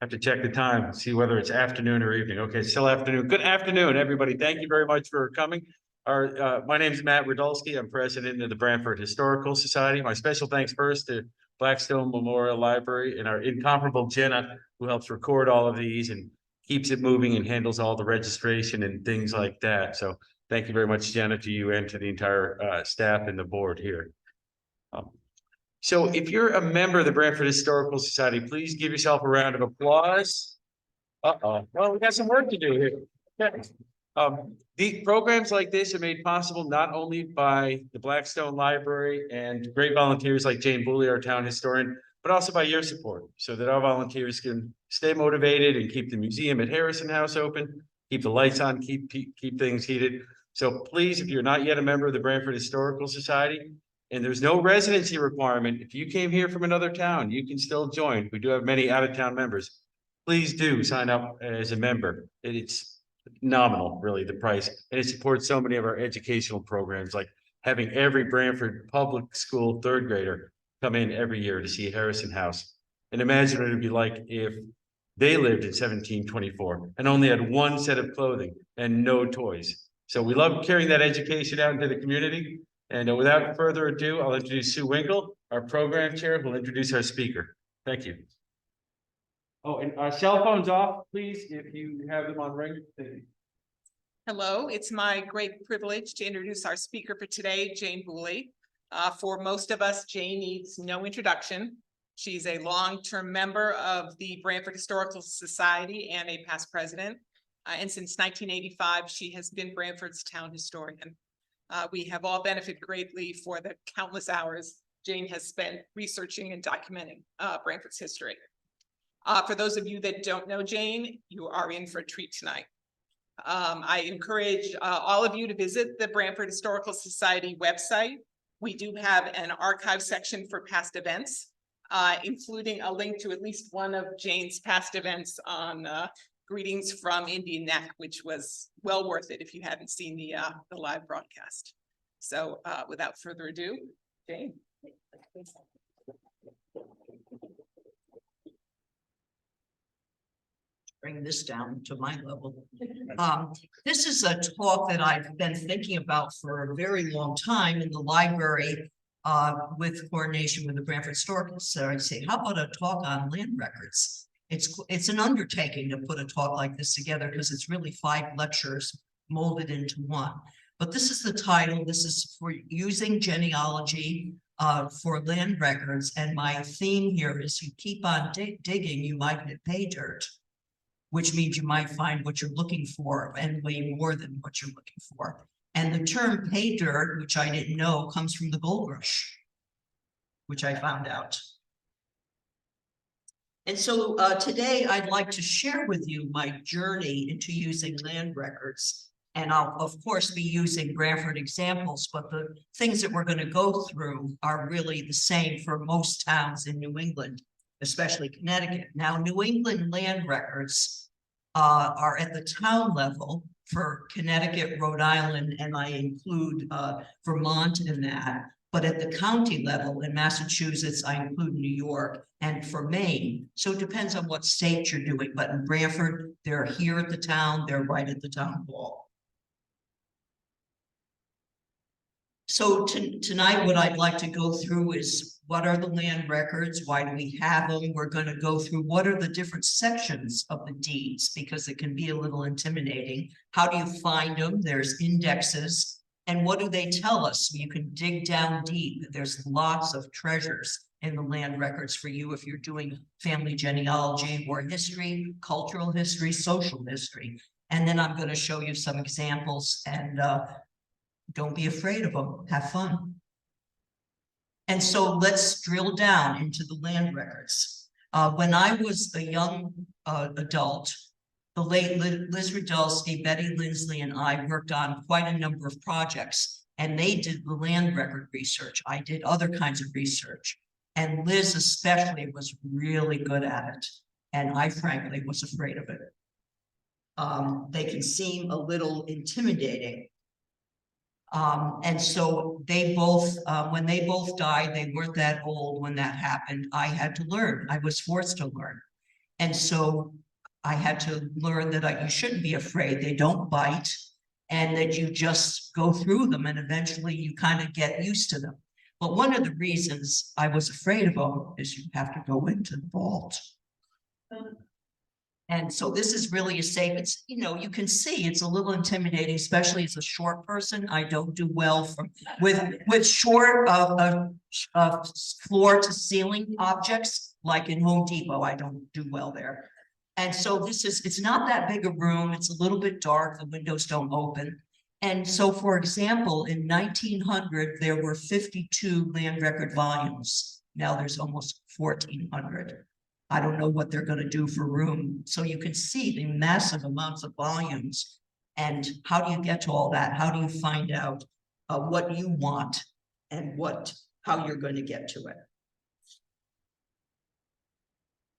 Have to check the time, see whether it's afternoon or evening. Okay, still afternoon. Good afternoon, everybody. Thank you very much for coming. My name is Matt Radulski. I'm president of the Branford Historical Society. My special thanks first to Blackstone Memorial Library and our incomparable Jenna, who helps record all of these and keeps it moving and handles all the registration and things like that. So thank you very much, Jenna, to you and to the entire staff and the board here. So if you're a member of the Branford Historical Society, please give yourself a round of applause. Well, we got some work to do here. Okay. The programs like this are made possible not only by the Blackstone Library and great volunteers like Jane Bouley, our town historian, but also by your support, so that our volunteers can stay motivated and keep the museum at Harrison House open, keep the lights on, keep things heated. So please, if you're not yet a member of the Branford Historical Society, and there's no residency requirement, if you came here from another town, you can still join. We do have many out-of-town members. Please do sign up as a member. It's nominal, really, the price. And it supports so many of our educational programs, like having every Branford public school third grader come in every year to see Harrison House. And imagine what it'd be like if they lived in 1724 and only had one set of clothing and no toys. So we love carrying that education out into the community. And without further ado, I'll introduce Sue Winkle, our program chair, who will introduce our speaker. Thank you. Oh, and cell phones off, please, if you have them on ring. Thank you. Hello, it's my great privilege to introduce our speaker for today, Jane Bouley. For most of us, Jane needs no introduction. She's a long-term member of the Branford Historical Society and a past president. And since 1985, she has been Branford's town historian. We have all benefited greatly for the countless hours Jane has spent researching and documenting Branford's history. For those of you that don't know Jane, you are in for a treat tonight. I encourage all of you to visit the Branford Historical Society website. We do have an archive section for past events, including a link to at least one of Jane's past events on Greetings from Indian Neck, which was well worth it if you hadn't seen the live broadcast. So without further ado, Jane. Bring this down to my level. This is a talk that I've been thinking about for a very long time in the library with coordination with the Branford Historical Society. I say, how about a talk on land records? It's an undertaking to put a talk like this together because it's really 5 lectures molded into one. But this is the title. This is for using genealogy for land records. And my theme here is you keep on digging, you might hit pay dirt, which means you might find what you're looking for and way more than what you're looking for. And the term pay dirt, which I didn't know, comes from the gold rush, which I found out. And so today I'd like to share with you my journey into using land records. And I'll, of course, be using Branford examples, but the things that we're going to go through are really the same for most towns in New England, especially Connecticut. Now, New England land records are at the town level for Connecticut, Rhode Island, and I include Vermont in that. But at the county level in Massachusetts, I include New York, and for Maine. So it depends on what state you're doing. But in Branford, they're here at the town, they're right at the town hall. So tonight, what I'd like to go through is what are the land records? Why do we have them? We're going to go through what are the different sections of the deeds, because it can be a little intimidating. How do you find them? There's indexes. And what do they tell us? You can dig down deep. There's lots of treasures in the land records for you if you're doing family genealogy or history, cultural history, social history. And then I'm going to show you some examples, and don't be afraid of them. Have fun. And so let's drill down into the land records. When I was a young adult, the late Liz Radulski, Betty Lindsley, and I worked on quite a number of projects, and they did the land record research. I did other kinds of research, and Liz especially was really good at it, and I frankly was afraid of it. They can seem a little intimidating. And so they both, when they both died, they weren't that old when that happened. I had to learn. I was forced to learn. And so I had to learn that you shouldn't be afraid. They don't bite, and that you just go through them and eventually you kind of get used to them. But one of the reasons I was afraid of them is you have to go into the vault. And so this is really a safe, it's, you know, you can see it's a little intimidating, especially as a short person. I don't do well with short floor to ceiling objects, like in Home Depot. I don't do well there. And so it's not that big a room. It's a little bit dark. The windows don't open. And so, for example, in 1900, there were 52 land record volumes. Now there's almost 1,400. I don't know what they're going to do for room. So you can see the massive amounts of volumes. And how do you get to all that? How do you find out what you want and how you're going to get to it?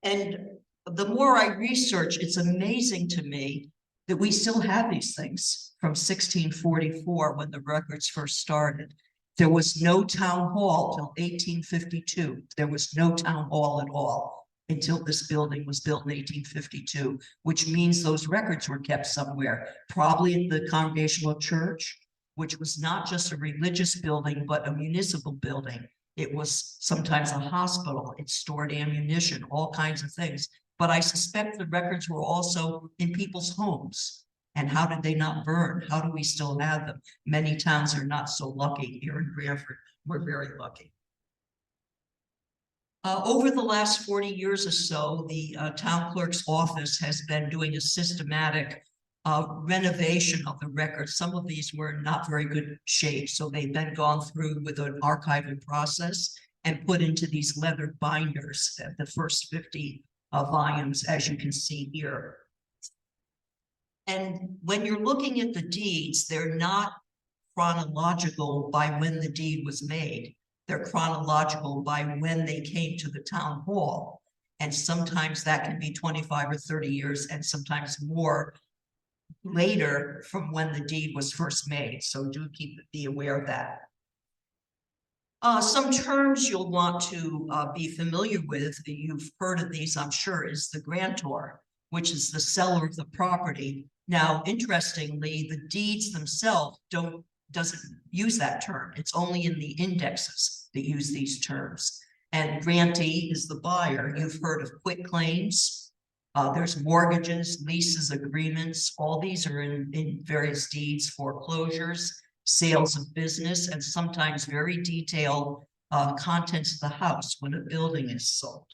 And the more I research, it's amazing to me that we still have these things from 1644 when the records first started. There was no town hall till 1852. There was no town hall at all until this building was built in 1852, which means those records were kept somewhere, probably in the Congregational Church, which was not just a religious building, but a municipal building. It was sometimes a hospital. It stored ammunition, all kinds of things. But I suspect the records were also in people's homes. And how did they not burn? How do we still have them? Many towns are not so lucky. Here in Branford, we're very lucky. Over the last 40 years or so, the town clerk's office has been doing a systematic renovation of the records. Some of these were in not very good shape, so they've been gone through with an archiving process and put into these leather binders, the first 50 volumes, as you can see here. And when you're looking at the deeds, they're not chronological by when the deed was made. They're chronological by when they came to the town hall. And sometimes that can be 25 or 30 years, and sometimes more later from when the deed was first made. So do be aware of that. Some terms you'll want to be familiar with, you've heard of these, I'm sure, is the grantor, which is the seller of the property. Now, interestingly, the deeds themselves doesn't use that term. It's only in the indexes that use these terms. And grantee is the buyer. You've heard of quit claims. There's mortgages, leases, agreements. All these are in various deeds, foreclosures, sales of business, and sometimes very detailed contents of the house when a building is sold.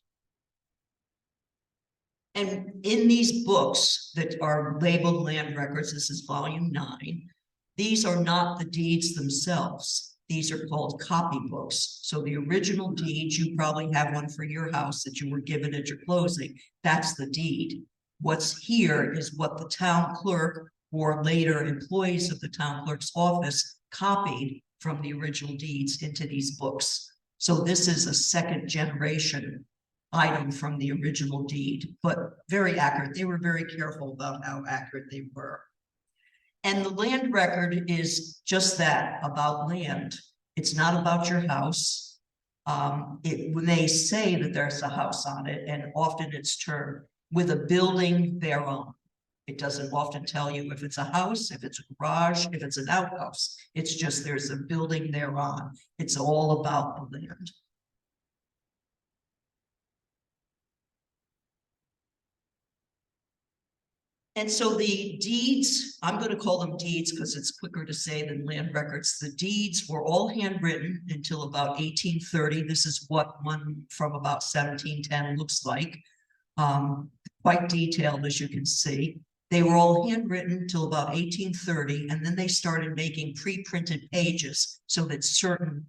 And in these books that are labeled land records, this is volume 9, these are not the deeds themselves. These are called copybooks. So the original deed, you probably have one for your house that you were given at your closing. That's the deed. What's here is what the town clerk or later employees of the town clerk's office copied from the original deeds into these books. So this is a second generation item from the original deed, but very accurate. They were very careful about how accurate they were. And the land record is just that, about land. It's not about your house. When they say that there's a house on it, and often it's termed with a building thereon. It doesn't often tell you if it's a house, if it's a garage, if it's an outhouse. It's just there's a building thereon. It's all about the land. And so the deeds, I'm going to call them deeds because it's quicker to say than land records. The deeds were all handwritten until about 1830. This is what one from about 1710 looks like. Quite detailed, as you can see. They were all handwritten till about 1830, and then they started making pre-printed pages so that certain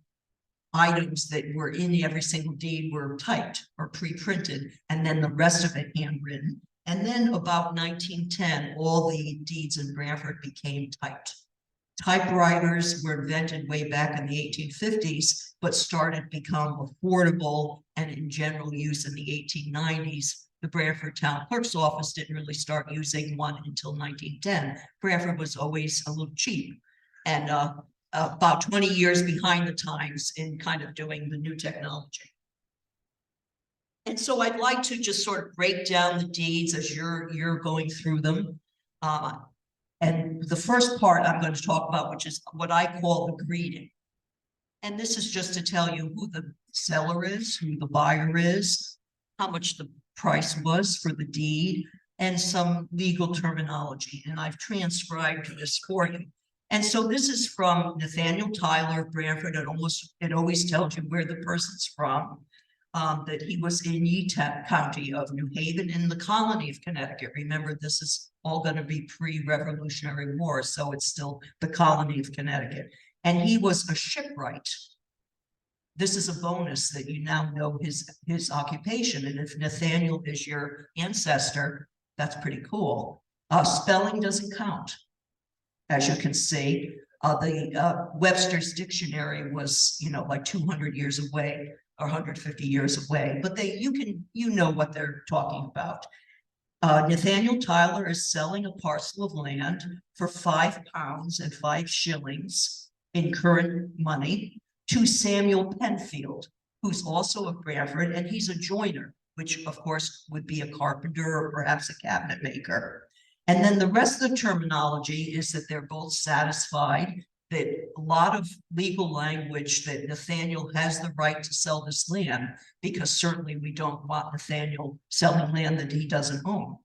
items that were in every single deed were typed or pre-printed, and then the rest of it handwritten. And then about 1910, all the deeds in Branford became typed. Typewriters were invented way back in the 1850s, but started to become affordable and in general use in the 1890s. The Branford Town Clerk's Office didn't really start using one until 1910. Branford was always a little cheap and about 20 years behind the times in kind of doing the new technology. And And so I'd like to just sort of break down the deeds as you're going through them. And the first part I'm going to talk about, which is what I call the greeting. And this is just to tell you who the seller is, who the buyer is, how much the price was for the deed, and some legal terminology. And I've transcribed this for you. And so this is from Nathaniel Tyler of Branford. It always tells you where the person's from. That he was in Utah County of New Haven in the colony of Connecticut. Remember, this is all going to be pre-Revolutionary War, so it's still the colony of Connecticut. And he was a shipwright. This is a bonus that you now know his occupation. And if Nathaniel is your ancestor, that's pretty cool. Spelling doesn't count, as you can see. The Webster's Dictionary was, like 200 years away or 150 years away, but you know what they're talking about. Nathaniel Tyler is selling a parcel of land for £5 and 5 shillings in current money to Samuel Penfield, who's also of Branford, and he's a joiner, which of course would be a carpenter or perhaps a cabinet maker. And then the rest of the terminology is that they're both satisfied that a lot of legal language that Nathaniel has the right to sell this land, because certainly we don't want Nathaniel selling land that he doesn't own.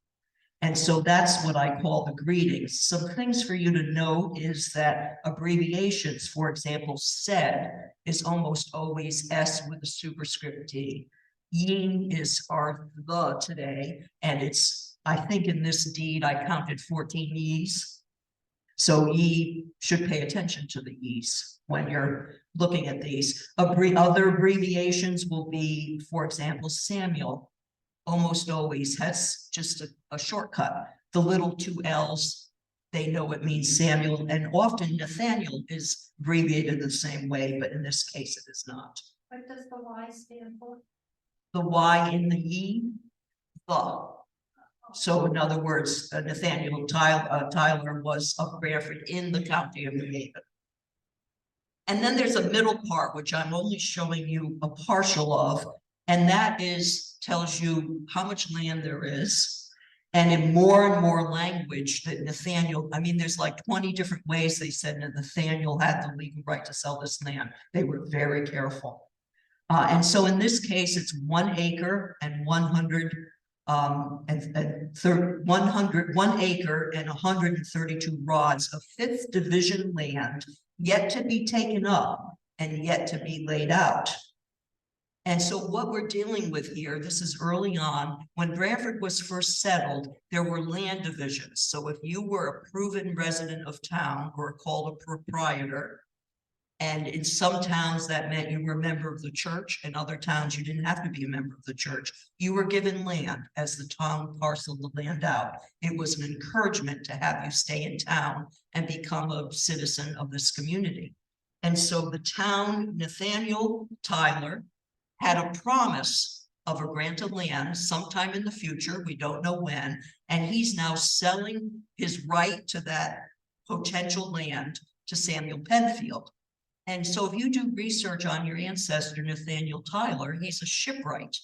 And so that's what I call the greetings. Some things for you to know is that abbreviations, for example, said is almost always S with a superscript D. Ye is our the today, and it's, I think in this deed, I counted 14 ye's. So ye should pay attention to the ye's when you're looking at these. Other abbreviations will be, for example, Samuel almost always has just a shortcut. The little 2 L's, they know it means Samuel, and often Nathaniel is abbreviated the same way, but in this case it is not. What does the Y stand for? The Y in the ye, the. So in other words, Nathaniel Tyler was of Branford in the county of New Haven. And then there's a middle part, which I'm only showing you a partial of, and that tells you how much land there is. And in more and more language that Nathaniel, there's like 20 different ways they said that Nathaniel had the legal right to sell this land. They were very careful. And so in this case, it's 1 acre and 100 1 acre and 132 rods of 5th division land yet to be taken up and yet to be laid out. And so what we're dealing with here, this is early on, when Branford was first settled, there were land divisions. So if you were a proven resident of town or called a proprietor, and in some towns that meant you were a member of the church, and other towns you didn't have to be a member of the church. You were given land as the town parceled the land out. It was an encouragement to have you stay in town and become a citizen of this community. And so the town, Nathaniel Tyler, had a promise of a grant of land sometime in the future, we don't know when, and he's now selling his right to that potential land to Samuel Penfield. And so if you do research on your ancestor, Nathaniel Tyler, he's a shipwright.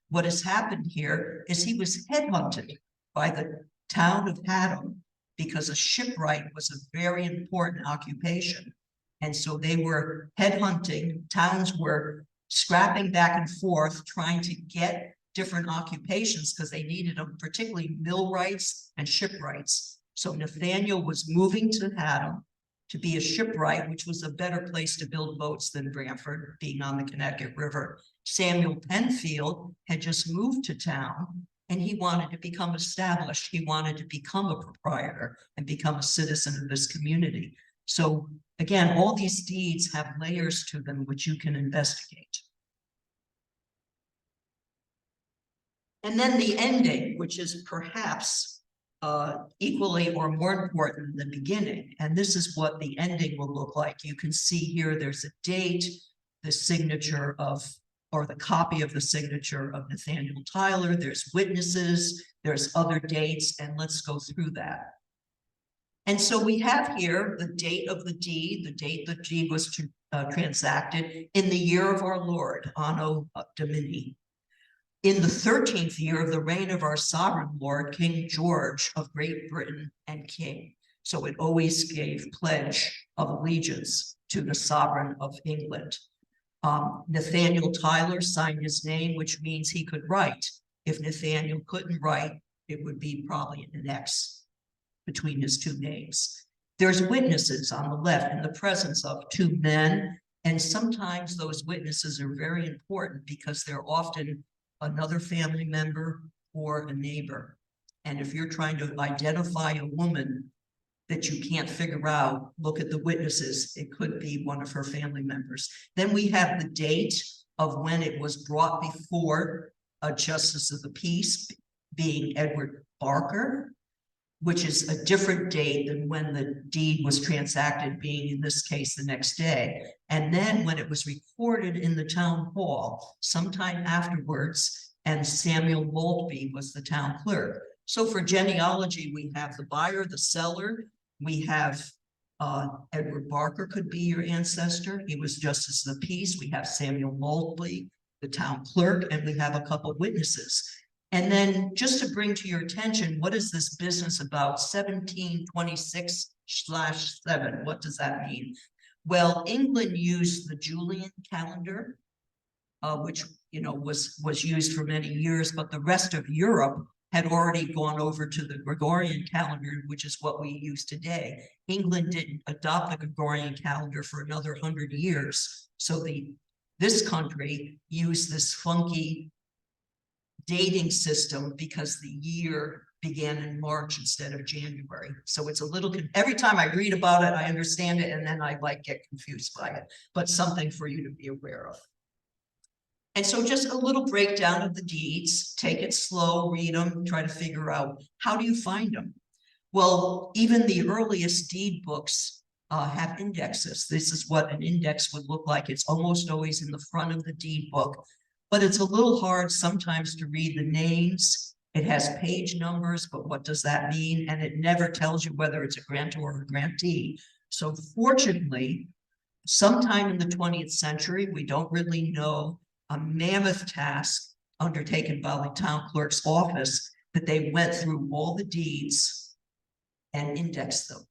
What has happened here is he was headhunted by the town of Haddam because a shipwright was a very important occupation. And so they were headhunting, towns were scrapping back and forth, trying to get different occupations because they needed them, particularly millwrights and shipwrights. So Nathaniel was moving to Haddam to be a shipwright, which was a better place to build boats than Branford, being on the Connecticut River. Samuel Penfield had just moved to town and he wanted to become established. He wanted to become a proprietor and become a citizen of this community. So again, all these deeds have layers to them, which you can investigate. And then the ending, which is perhaps equally or more important than the beginning. And this is what the ending will look like. You can see here, there's a date, the signature of, or the copy of the signature of Nathaniel Tyler. There's witnesses, there's other dates, and let's go through that. And so we have here the date of the deed the deed was transacted in the year of our Lord, Anno Domini. In the 13th year of the reign of our sovereign lord, King George of Great Britain and King. So it always gave pledge of allegiance to the sovereign of England. Nathaniel Tyler signed his name, which means he could write. If Nathaniel couldn't write, it would be probably an X between his two names. There's witnesses on the left in the presence of two men, and sometimes those witnesses are very important because they're often another family member or a neighbor. And if you're trying to identify a woman that you can't figure out, look at the witnesses. It could be one of her family members. Then we have the date of when it was brought before a justice of the peace, being Edward Barker, which is a different date than when the deed was transacted, being in this case the next day. And then when it was recorded in the town hall, sometime afterwards, and Samuel Maltby was the town clerk. So for genealogy, we have the buyer, the seller, we have Edward Barker could be your ancestor. He was justice of the peace. We have Samuel Maltby, the town clerk, and we have a couple witnesses. And then just to bring to your attention, what is this business about 1726/7? What does that mean? Well, England used the Julian calendar, which was used for many years, but the rest of Europe had already gone over to the Gregorian calendar, which is what we use today. England didn't adopt the Gregorian calendar for another 100 years. So this country used this funky dating system because the year began in March instead of January. So it's a little, every time I read about it, I understand it, and then I get confused by it, but something for you to be aware of. And so just a little breakdown of the deeds, take it slow, read them, try to figure out, how do you find them? Well, even the earliest deed books have indexes. This is what an index would look like. It's almost always in the front of the deed book, but it's a little hard sometimes to read the names. It has page numbers, but what does that mean? And it never tells you whether it's a grantor or a grantee. So fortunately, sometime in the 20th century, we don't really know, a mammoth task undertaken by the town clerk's office, that they went through all the deeds and indexed them.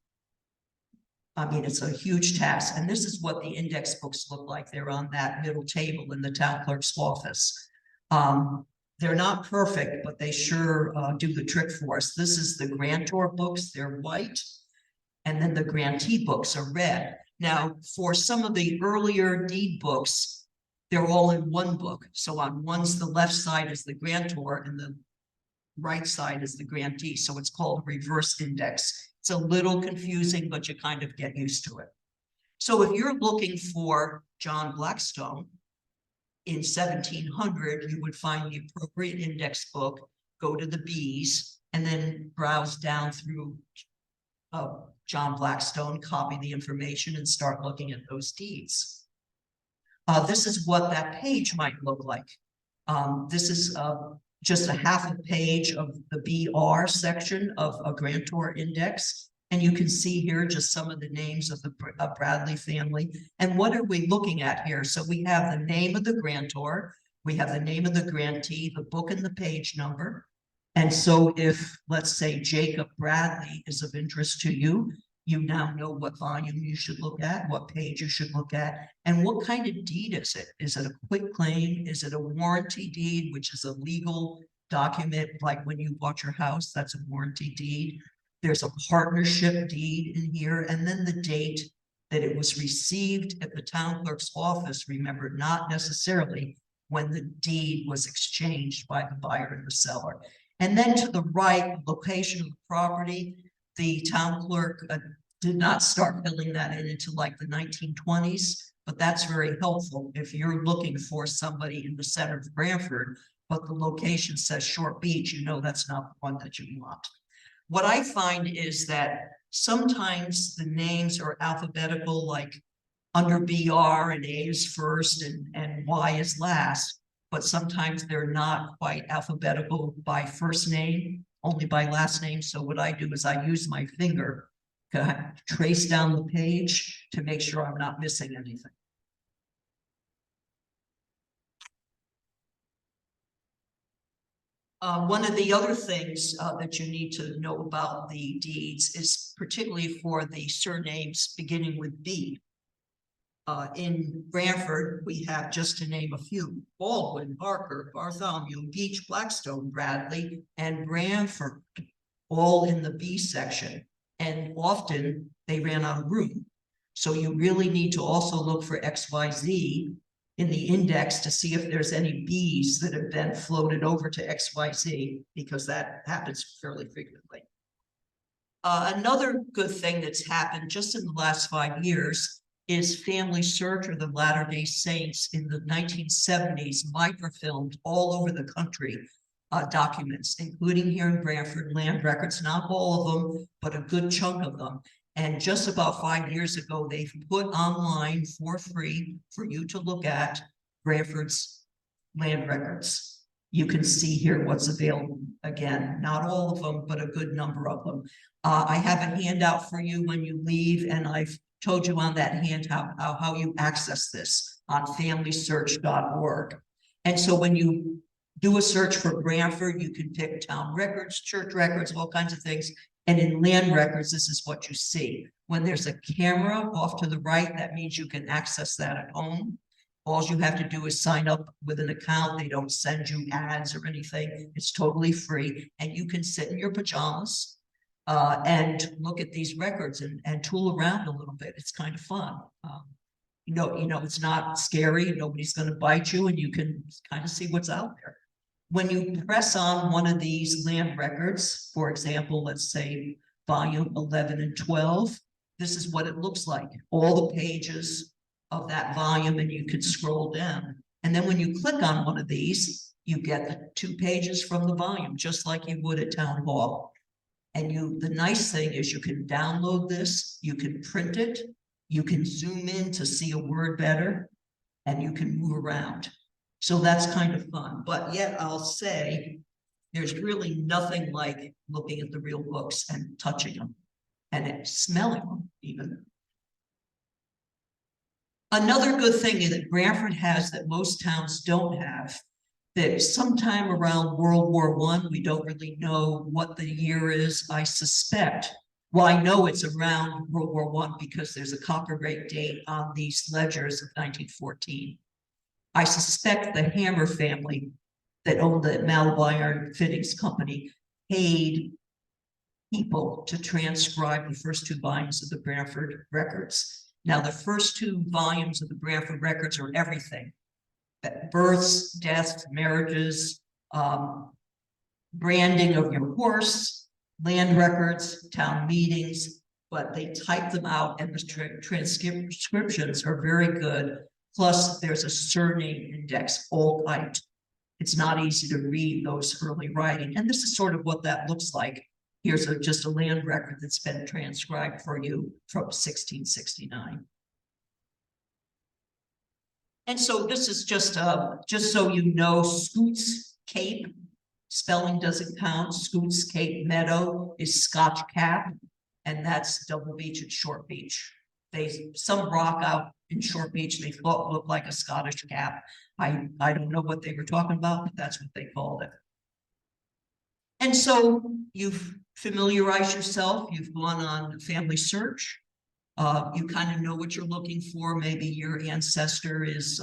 I mean, it's a huge task. And this is what the index books look like. They're on that middle table in the town clerk's office. They're not perfect, but they sure do the trick for us. This is the grantor books. They're white. And then the grantee books are red. Now, for some of the earlier deed books, they're all in one book. So on the left side is the grantor and the right side is the grantee. So it's called a reverse index. It's a little confusing, but you kind of get used to it. So if you're looking for John Blackstone in 1700, you would find the appropriate index book, go to the B's, and then browse down through John Blackstone, copy the information, and start looking at those deeds. This is what that page might look like. This is just a half a page of the BR section of a grantor index. And you can see here just some of the names of the Bradley family. And what are we looking at here? So we have the name of the grantor, we have the name of the grantee, the book and the page number. And so if, let's say, Jacob Bradley is of interest to you, you now know what volume you should look at, what page you should look at, and what kind of deed is it? Is it a quitclaim? Is it a warranty deed, which is a legal document, like when you bought your house, that's a warranty deed. There's a partnership deed in here, and then the date that it was received at the town clerk's office. Remember, not necessarily when the deed was exchanged by the buyer and the seller. And then to the right, location of the property. The town clerk did not start filling that in until like the 1920s, but that's very helpful if you're looking for somebody in the center of Branford, but the location says Short Beach, you know that's not the one that you want. What I find is that sometimes the names are alphabetical, like under BR and A is first and Y is last, but sometimes they're not quite alphabetical by first name, only by last name. So what I do is I use my finger to trace down the page to make sure I'm not missing anything. One of the other things that you need to know about the deeds is particularly for the surnames beginning with B. In Branford, we have, just to name a few, Baldwin, Barker, Bartholomew, Beach, Blackstone, Bradley, and Branford, all in the B section. And often they ran out of room. So you really need to also look for XYZ in the index to see if there's any Bs that have been floated over to XYZ, because that happens fairly frequently. Another good thing that's happened just in the last 5 years is Family Search, or the Latter-day Saints, in the 1970s microfilmed all over the country documents, including here in Branford, land records, not all of them, but a good chunk of them. And just about 5 years ago, they've put online for free for you to look at Branford's land records. You can see here what's available. Again, not all of them, but a good number of them. I have a handout for you when you leave, and I've told you on that handout how you access this on familysearch.org. And so when you do a search for Branford, you can pick town records, church records, all kinds of things. And in land records, this is what you see. When there's a camera off to the right, that means you can access that at home. All you have to do is sign up with an account. They don't send you ads or anything. It's totally free. And you can sit in your pajamas and look at these records and tool around a little bit. It's kind of fun. You know, it's not scary. Nobody's going to bite you, and you can kind of see what's out there. When you press on one of these land records, for example, let's say volume 11 and 12, this is what it looks like. All the pages of that volume, and you can scroll down. And then when you click on one of these, you get the 2 pages from the volume, just like you would at town hall. And the nice thing is you can download this, you can print it, you can zoom in to see a word better, and you can move around. So that's kind of fun. But yet I'll say there's really nothing like looking at the real books and touching them and smelling them even. Another good thing that Branford has that most towns don't have, that sometime around World War I, we don't really know what the year is, I suspect. Well, I know it's around World War I because there's a copyright date on these ledgers of 1914. I suspect the Hammer family that owned the Malibu Iron Fittings Company paid people to transcribe the first 2 volumes of the Branford records. Now, the first 2 volumes of the Branford records are everything: births, deaths, marriages, branding of your horse, land records, town meetings, but they type them out, and the transcriptions are very good. Plus, there's a surname index, all typed. It's not easy to read those early writing. And this is sort of what that looks like. Here's just a land record that's been transcribed for you from 1669. And so this is just so you know, Scoots Cape, spelling doesn't count. Scoots Cape Meadow is Scotch Cap, and that's Double Beach and Short Beach. Some rock out in Short Beach they thought looked like a Scottish cap. I don't know what they were talking about, but that's what they called it. And so you've familiarized yourself, you've gone on Family Search, you kind of know what you're looking for. Maybe your ancestor is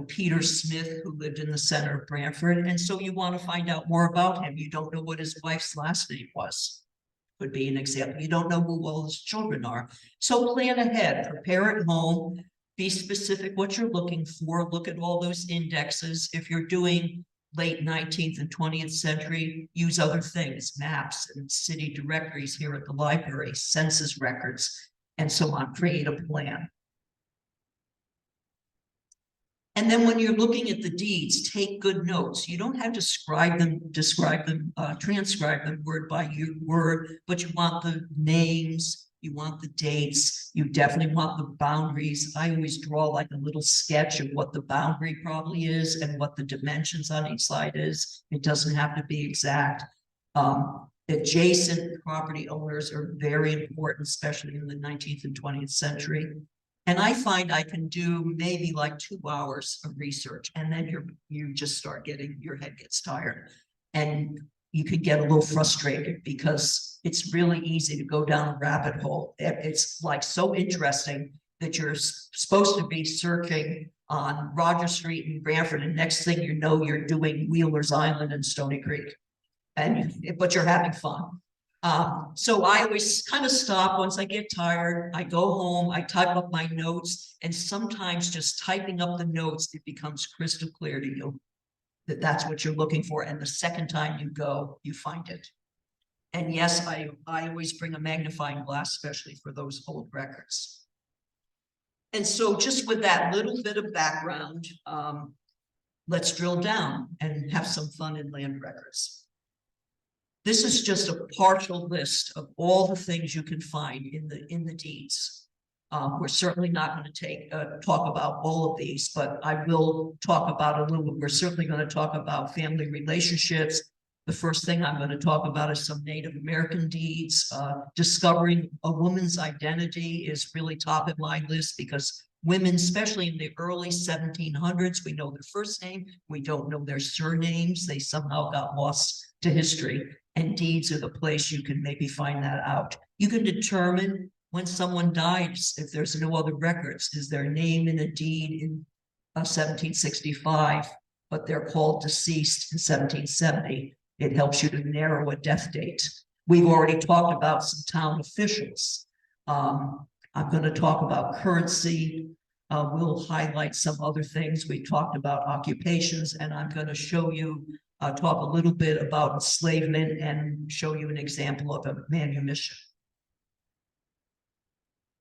Peter Smith, who lived in the center of Branford, and so you want to find out more about him. You don't know what his wife's last name was. Would be an example. You don't know who all his children are. So plan ahead, prepare at home, be specific what you're looking for, look at all those indexes. If you're doing late 19th and 20th century, use other things, maps and city directories here at the library, census records, and so on. Create a plan. And then when you're looking at the deeds, take good notes. You don't have to transcribe them word by word, but you want the names, you want the dates, you definitely want the boundaries. I always draw like a little sketch of what the boundary probably is and what the dimensions on each side is. It doesn't have to be exact. Adjacent property owners are very important, especially in the 19th and 20th century. And I find I can do maybe like 2 hours of research, and then you just start your head gets tired. And you could get a little frustrated because it's really easy to go down a rabbit hole. It's like so interesting that you're supposed to be searching on Roger Street in Branford, and next thing you know, you're doing Wheeler's Island and Stony Creek. But you're having fun. So I always kind of stop once I get tired. I go home, I type up my notes, and sometimes just typing up the notes, it becomes crystal clear to you that that's what you're looking for. And the second time you go, you find it. And yes, I always bring a magnifying glass, especially for those old records. And so just with that little bit of background, let's drill down and have some fun in land records. This is just a partial list of all the things you can find in the deeds. We're certainly not going to talk about all of these, but I will talk about a little. We're certainly going to talk about family relationships. The first thing I'm going to talk about is some Native American deeds. Discovering a woman's identity is really top of my list because women, especially in the early 1700s, we know their first name, we don't know their surnames. They somehow got lost to history, and deeds are the place you can maybe find that out. You can determine when someone dies, if there's no other records, is their name in a deed in 1765, but they're called deceased in 1770. It helps you to narrow a death date. We've already talked about some town officials. I'm going to talk about currency. We'll highlight some other things. We talked about occupations, and I'm going to show you, talk a little bit about enslavement and show you an example of a manumission.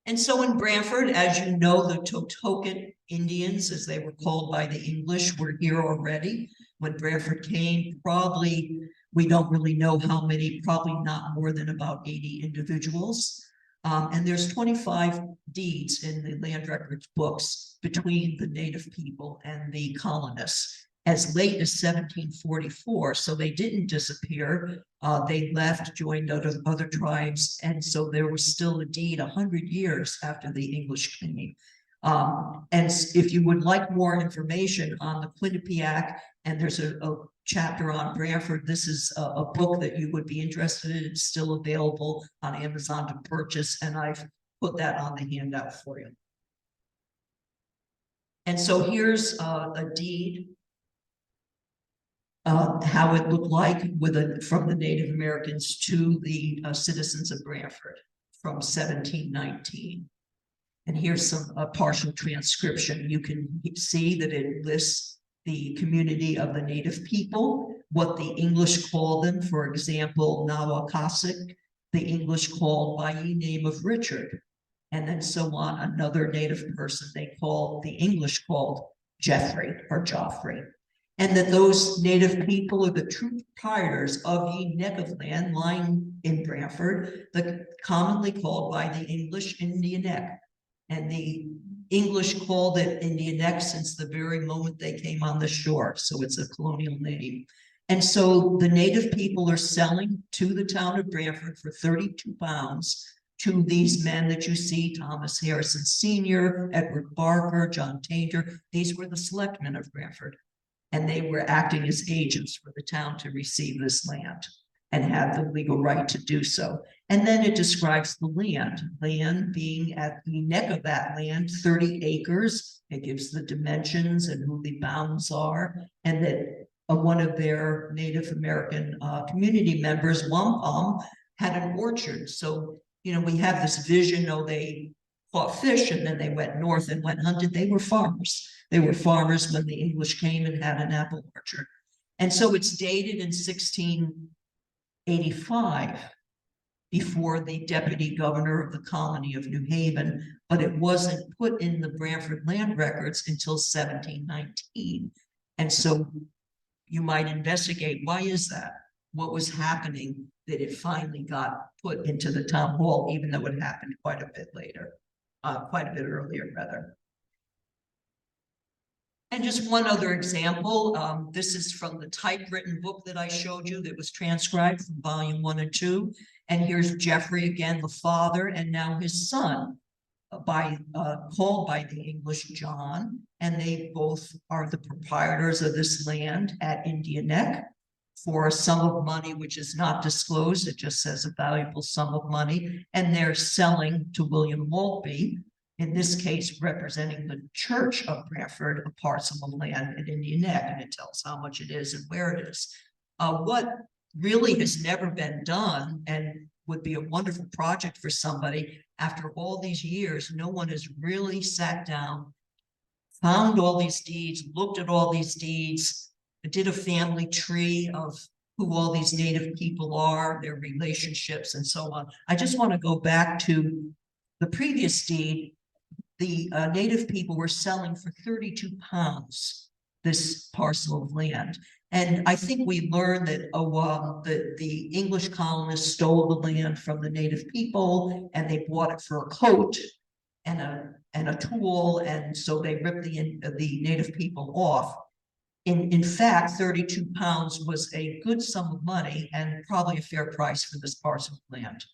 And so in Branford, as you know, the Totokan Indians, as they were called by the English, were here already. When Branford came, probably, we don't really know how many, probably not more than about 80 individuals. And there's 25 deeds in the land records books between the native people and the colonists as late as 1744. So they didn't disappear. They left, joined other tribes. And so there was still a deed 100 years after the English came. And if you would like more information on the Quinnipiac, and there's a chapter on Branford, this is a book that you would be interested in. It's still available on Amazon to purchase, and I've put that on the handout for you. And so here's a deed, how it looked like from the Native Americans to the citizens of Branford from 1719. And here's some partial transcription. You can see that it lists the community of the native people, what the English call them. For example, Nawakasik, the English called by the name of Richard, and then so on. Another native person the English called Geoffrey or Joffrey. And that those native people are the true proprietors of the neck of land lying in Branford, commonly called by the English Indian Neck. And the English called it Indian Neck since the very moment they came on the shore. So it's a colonial name. And so the native people are selling to the town of Branford for 32 pounds to these men that you see, Thomas Harrison Sr., Edward Barker, John Tainter. These were the selectmen of Branford. And they were acting as agents for the town to receive this land and have the legal right to do so. And then it describes the land being at the neck of that land, 30 acres. It gives the dimensions and who the bounds are, and that one of their Native American community members, Wampum, had an orchard. So, you know, we have this vision, they caught fish and then they went north and went hunted. They were farmers. They were farmers when the English came and had an apple orchard. And so it's dated in 1685, before the deputy governor of the colony of New Haven, but it wasn't put in the Branford land records until 1719. And so you might investigate, why is that? What was happening that it finally got put into the town hall, even though it happened quite a bit later, quite a bit earlier, rather. And just one other example, this is from the typewritten book that I showed you that was transcribed from volume 1 and 2. And here's Geoffrey again, the father, and now his son. called by the English John, and they both are the proprietors of this land at Indian Neck for a sum of money which is not disclosed. It just says a valuable sum of money, and they're selling to William Maltby, in this case representing the Church of Branford, a parcel of land at Indian Neck, and it tells how much it is and where it is. What really has never been done and would be a wonderful project for somebody after all these years, no one has really sat down, found all these deeds, looked at all these deeds, did a family tree of who all these Native people are, their relationships and so on. I just want to go back to the previous deed. The Native people were selling for 32 pounds this parcel of land. And I think we learned that the English colonists stole the land from the Native people, and they bought it for a coat and a tool, and so they ripped the Native people off. In fact, 32 pounds was a good sum of money and probably a fair price for this parcel of land.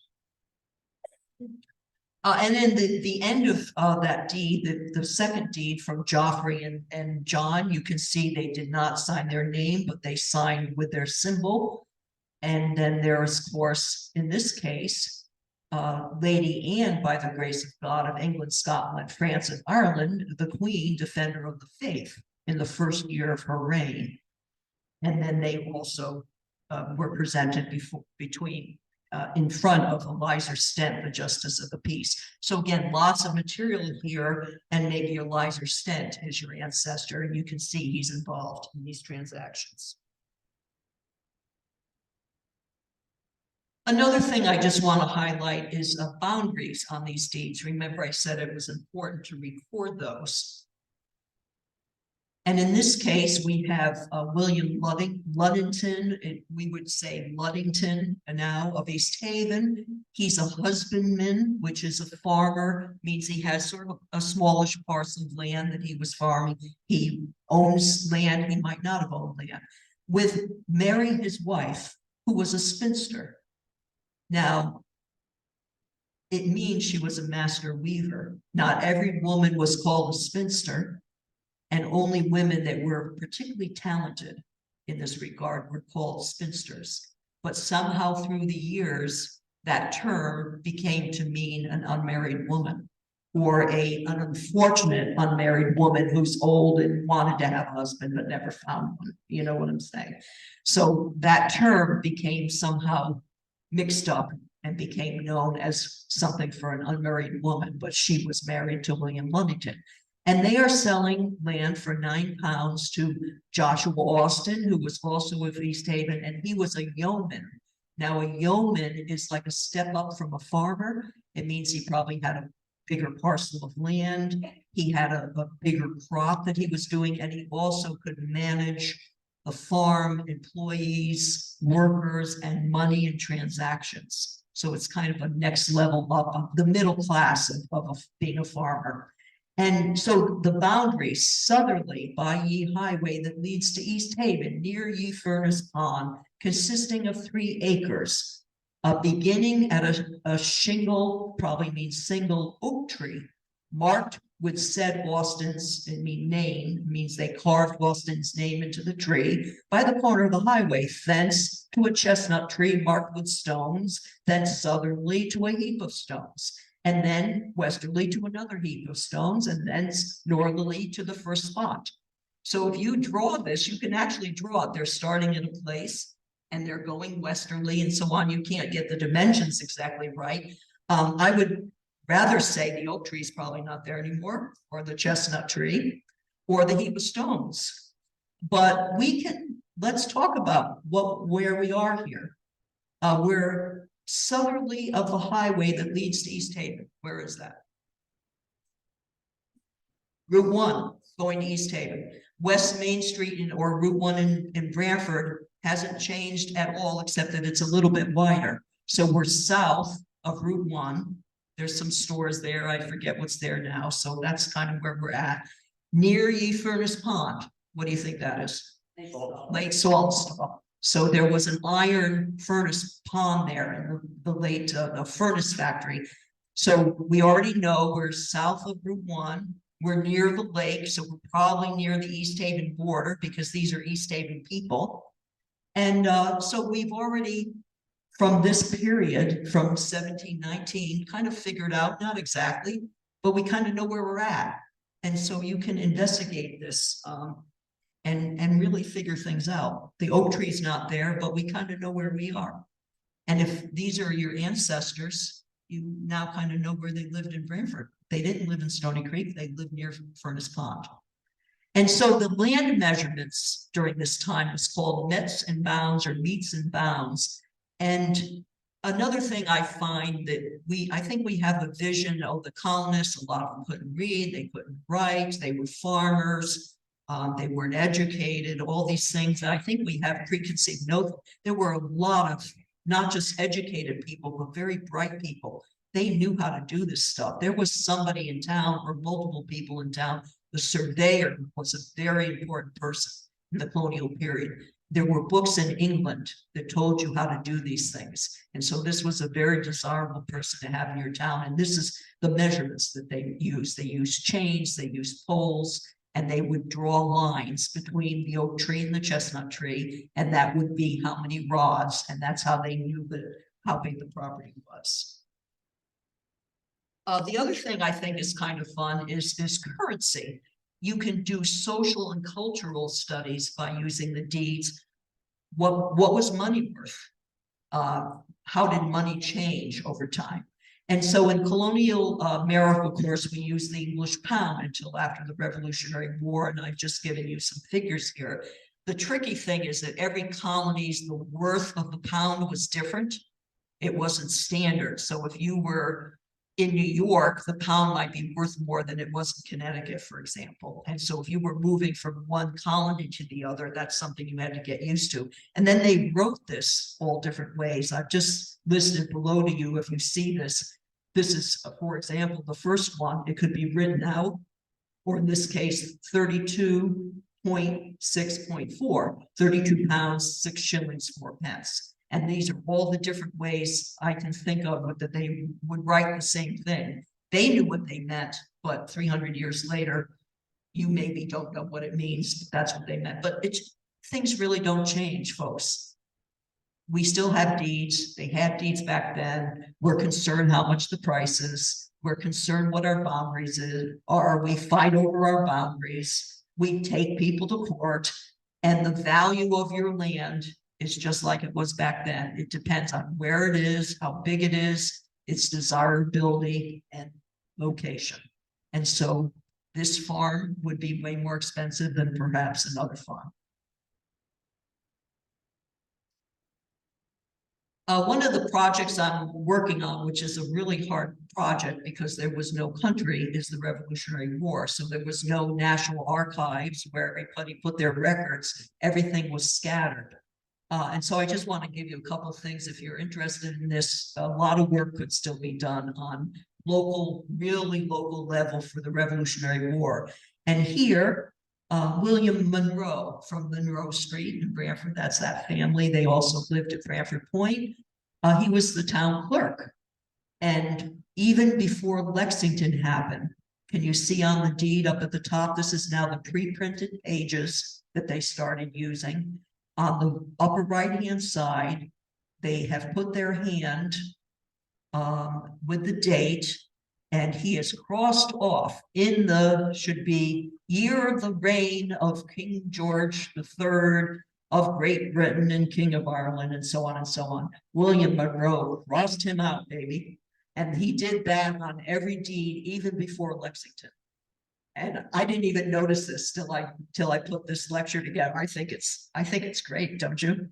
And then the end of that deed, the second deed from Joffrey and John, you can see they did not sign their name, but they signed with their symbol. And then there is, of course, in this case, Lady Anne, by the grace of God, of England, Scotland, France, and Ireland, the Queen, defender of the faith, in the first year of her reign. And then they also were presented in front of Eliza Stent, the Justice of the Peace. So again, lots of material here, and maybe Eliza Stent is your ancestor, and you can see he's involved in these transactions. Another thing I just want to highlight is boundaries on these deeds. Remember, I said it was important to record those. And in this case, we have William Luddington, we would say Luddington now, of East Haven. He's a husbandman, which is a farmer, means he has sort of a smallish parcel of land that he was farming. He owns land he might not have owned land. With Mary, his wife, who was a spinster. Now, it means she was a master weaver. Not every woman was called a spinster, and only women that were particularly talented in this regard were called spinsters. But somehow through the years, that term became to mean an unmarried woman, or an unfortunate unmarried woman who's old and wanted to have a husband but never found one. You know what I'm saying? So that term became somehow mixed up and became known as something for an unmarried woman, but she was married to William Luddington. And they are selling land for £9 to Joshua Austin, who was also of East Haven, and he was a yeoman. Now, a yeoman is like a step up from a farmer. It means he probably had a bigger parcel of land. He had a bigger crop that he was doing, and he also could manage the farm, employees, workers, and money and transactions. So it's kind of a next level up, the middle class of being a farmer. And so the boundary southerly by Ye Highway that leads to East Haven near Ye Furnace Pond, consisting of 3 acres, beginning at a shingle, probably means single oak tree, marked with said Austin's, name, means they carved Austin's name into the tree, by the corner of the highway, thence to a chestnut tree marked with stones, thence southerly to a heap of stones, and then westerly to another heap of stones, and thence northerly to the first spot. So if you draw this, you can actually draw it. They're starting in a place, and they're going westerly and so on. You can't get the dimensions exactly right. I would rather say the oak tree is probably not there anymore, or the chestnut tree, or the heap of stones. But let's talk about where we are here. We're southerly of the highway that leads to East Haven. Where is that? Route 1 going to East Haven. West Main Street or Route 1 in Branford hasn't changed at all, except that it's a little bit wider. So we're south of Route 1. There's some stores there. I forget what's there now. So that's kind of where we're at. Near Ye Furnace Pond. What do you think that is? Late Saltstall. So there was an iron furnace pond there in the late furnace factory. So we already know we're south of Route 1. We're near the lake, so we're probably near the East Haven border because these are East Haven people. And so we've already, from this period, from 1719, kind of figured out, not exactly, but we kind of know where we're at. And so you can investigate this and really figure things out. The oak tree's not there, but we kind of know where we are. And if these are your ancestors, you now kind of know where they lived in Branford. They didn't live in Stony Creek, they lived near Furnace Pond. And so the land measurements during this time was called metes and bounds or meets and bounds. And another thing I find that I think we have a vision of the colonists, a lot of them couldn't read, they couldn't write, they were farmers, they weren't educated, all these things. And I think we have preconceived notions. There were a lot of not just educated people, but very bright people. They knew how to do this stuff. There was somebody in town or multiple people in town. The surveyor was a very important person in the colonial period. There were books in England that told you how to do these things. And so this was a very desirable person to have in your town. And this is the measurements that they used. They used chains, they used poles, and they would draw lines between the oak tree and the chestnut tree. And that would be how many rods. And that's how they knew how big the property was. The other thing I think is kind of fun is this currency. You can do social and cultural studies by using the deeds. What was money worth? How did money change over time? And so in colonial America, of course, we used the English pound until after the Revolutionary War, and I've just given you some figures here. The tricky thing is that every colony's, the worth of the pound was different. It wasn't standard. So if you were in New York, the pound might be worth more than it was in Connecticut, for example. And so if you were moving from one colony to the other, that's something you had to get used to. And then they wrote this all different ways. I've just listed below to you if you see this. This is, for example, the first one. It could be written out, or in this case, 32.6.4, 32 pounds, 6 shillings, 4 pence. And these are all the different ways I can think of that they would write the same thing. They knew what they meant, but 300 years later, you maybe don't know what it means, but that's what they meant. But things really don't change, folks. We still have deeds. They had deeds back then. We're concerned how much the price is. We're concerned what our boundaries are. We fight over our boundaries. We take people to court, and the value of your land is just like it was back then. It depends on where it is, how big it is, its desirability and location. And so this farm would be way more expensive than perhaps another farm. One of the projects I'm working on, which is a really hard project because there was no country, is the Revolutionary War. So there was no national archives where everybody put their records. Everything was scattered. And so I just want to give you a couple of things if you're interested in this. A lot of work could still be done on local, really local level for the Revolutionary War. And here, William Monroe from Monroe Street in Branford, that's that family. They also lived at Branford Point. He was the town clerk. And even before Lexington happened, can you see on the deed up at the top? This is now the pre-printed pages that they started using. On the upper right-hand side, they have put their hand with the date, and he is crossed off in should be year of the reign of King George III of Great Britain and King of Ireland, and so on and so on. William Monroe crossed him out, baby. And he did that on every deed, even before Lexington. And I didn't even notice this till I put this lecture together. I think it's great, don't you?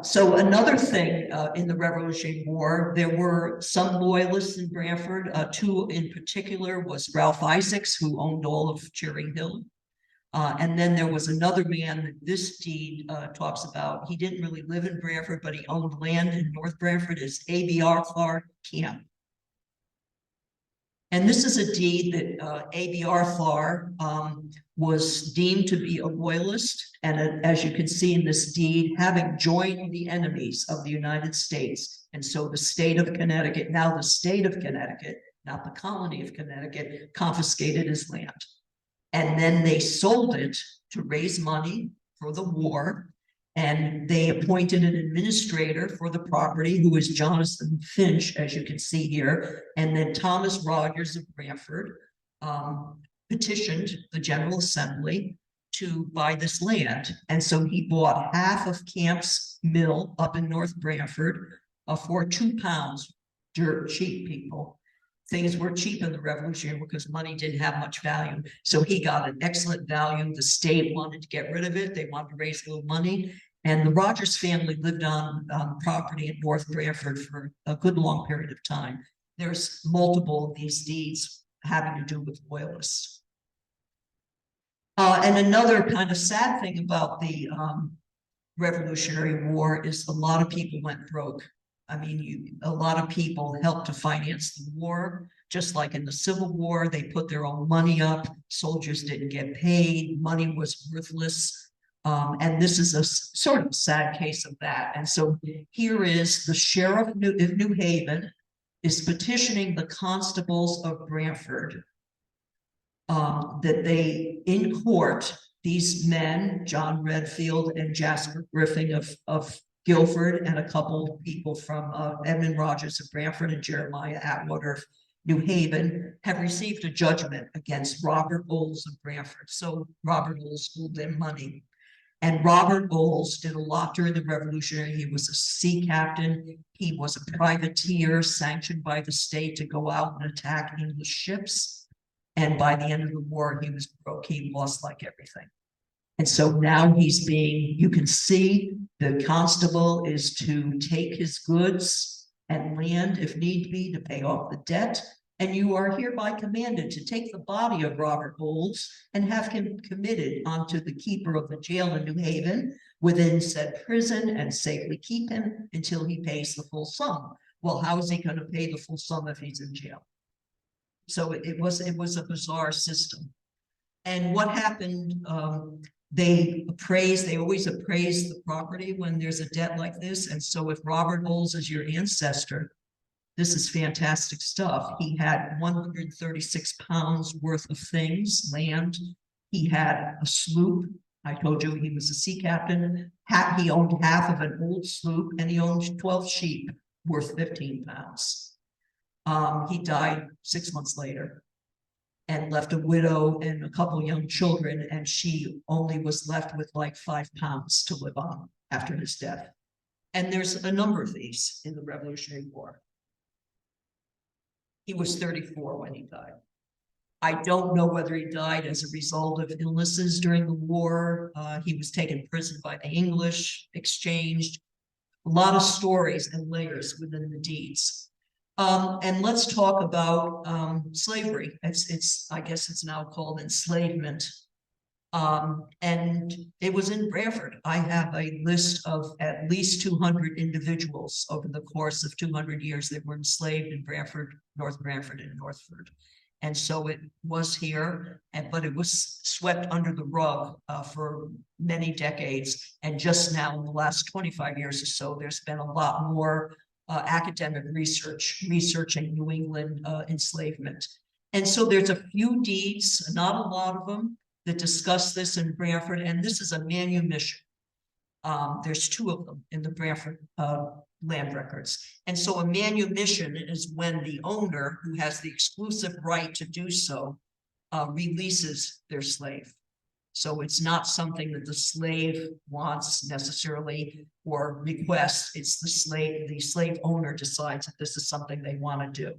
So another thing in the Revolutionary War, there were some loyalists in Branford. Two in particular was Ralph Isaacs, who owned all of Cherry Hill. And then there was another man that this deed talks about. He didn't really live in Branford, but he owned land in North Branford, is A.B.R. Clark Camp. And this is a deed that A.B.R. Farr was deemed to be a loyalist. And as you can see in this deed, having joined the enemies of the United States. And so the state of Connecticut, now the state of Connecticut, not the colony of Connecticut, confiscated his land. And then they sold it to raise money for the war. And they appointed an administrator for the property, who is Jonathan Finch, as you can see here. And then Thomas Rogers of Branford petitioned the General Assembly to buy this land. And so he bought half of Camp's Mill up in North Branford for £2, dirt cheap, people. Things were cheap in the Revolutionary War because money didn't have much value. So he got an excellent value. The state wanted to get rid of it. They wanted to raise a little money. And the Rogers family lived on property in North Branford for a good long period of time. There's multiple of these deeds having to do with loyalists. And another kind of sad thing about the Revolutionary War is a lot of people went broke. I mean, a lot of people helped to finance the war, just like in the Civil War. They put their own money up. Soldiers didn't get paid. Money was worthless. And this is a sort of sad case of that. And so here is the sheriff of New Haven is petitioning the constables of Branford that they, in court, these men, John Redfield and Jasper Griffin of Guilford, and a couple of people from Edmund Rogers of Branford and Jeremiah Atwater of New Haven, have received a judgment against Robert Bowles of Branford. So Robert Bowles owed them money. And Robert Bowles did a lot during the Revolutionary. He was a sea captain. He was a privateer sanctioned by the state to go out and attack English ships. And by the end of the war, he was broke. He lost like everything. And so now he's being, you can see the constable is to take his goods and land, if need be, to pay off the debt. And you are hereby commanded to take the body of Robert Bowles and have him committed onto the keeper of the jail in New Haven within said prison, and safely keep him until he pays the full sum. Well, how is he going to pay the full sum if he's in jail? So it was a bizarre system. And what happened, they always appraise the property when there's a debt like this. And so if Robert Bowles is your ancestor, this is fantastic stuff. He had 136 pounds worth of things, land. He had a sloop. I told you he was a sea captain. He owned half of an old sloop, and he owned 12 sheep worth 15 pounds. He died 6 months later and left a widow and a couple young children, and she only was left with like 5 pounds to live on after his death. And there's a number of these in the Revolutionary War. He was 34 when he died. I don't know whether he died as a result of illnesses during the war. He was taken prison by the English, exchanged. A lot of stories and layers within the deeds. And let's talk about slavery. I guess it's now called enslavement. And it was in Branford. I have a list of at least 200 individuals over the course of 200 years that were enslaved in Branford, North Branford, and Northford. And so it was here, but it was swept under the rug for many decades. And just now, in the last 25 years or so, there's been a lot more academic researching New England enslavement. And so there's a few deeds, not a lot of them, that discuss this in Branford, and this is a manumission. There's 2 of them in the Branford land records. And so a manumission is when the owner, who has the exclusive right to do so, releases their slave. So it's not something that the slave wants necessarily or requests. It's the slave owner decides that this is something they want to do.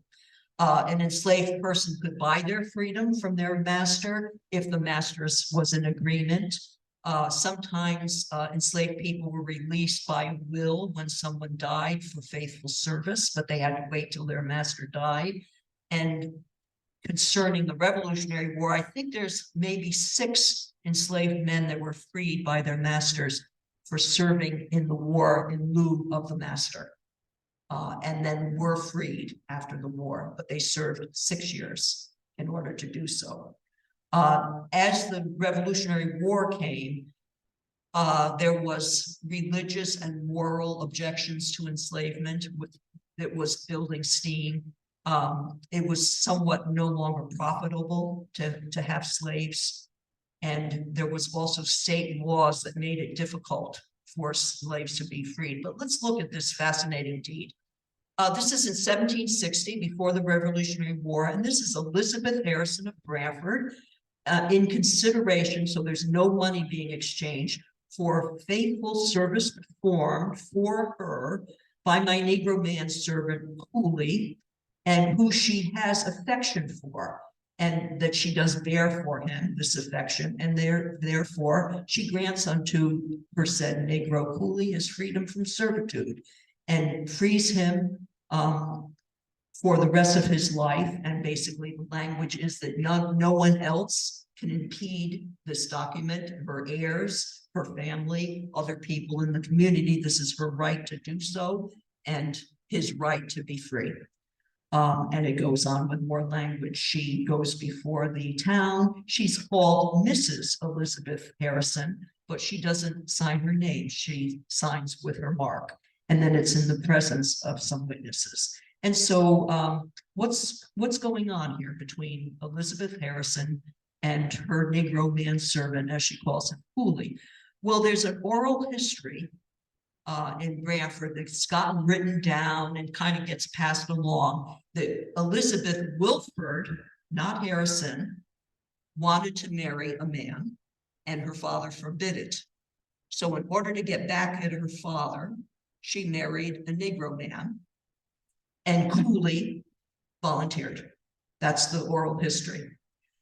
An enslaved person could buy their freedom from their master if the master was in agreement. Sometimes enslaved people were released by will when someone died for faithful service, but they had to wait till their master died. And concerning the Revolutionary War, I think there's maybe 6 enslaved men that were freed by their masters for serving in the war in lieu of the master. and then were freed after the war, but they served 6 years in order to do so. As the Revolutionary War came, there was religious and moral objections to enslavement that was building steam. It was somewhat no longer profitable to have slaves. And there was also state laws that made it difficult for slaves to be freed. But let's look at this fascinating deed. This is in 1760, before the Revolutionary War, and this is Elizabeth Harrison of Branford, in consideration, so there's no money being exchanged, for faithful service performed for her by my Negro manservant Cooley, and who she has affection for, and that she does bear for him this affection, and therefore she grants unto her said Negro Cooley his freedom from servitude, and frees him for the rest of his life. And basically the language is that no one else can impede this document, her heirs, her family, other people in the community. This is her right to do so, and his right to be free. And it goes on with more language. She goes before the town. She's called Mrs. Elizabeth Harrison, but she doesn't sign her name. She signs with her mark. And then it's in the presence of some witnesses. And so what's going on here between Elizabeth Harrison and her Negro manservant, as she calls him, Cooley? Well, there's an oral history in Branford that's gotten written down and kind of gets passed along, that Elizabeth Wilford, not Harrison, wanted to marry a man, and her father forbid it. So in order to get back at her father, she married a Negro man, and Cooley volunteered. That's the oral history.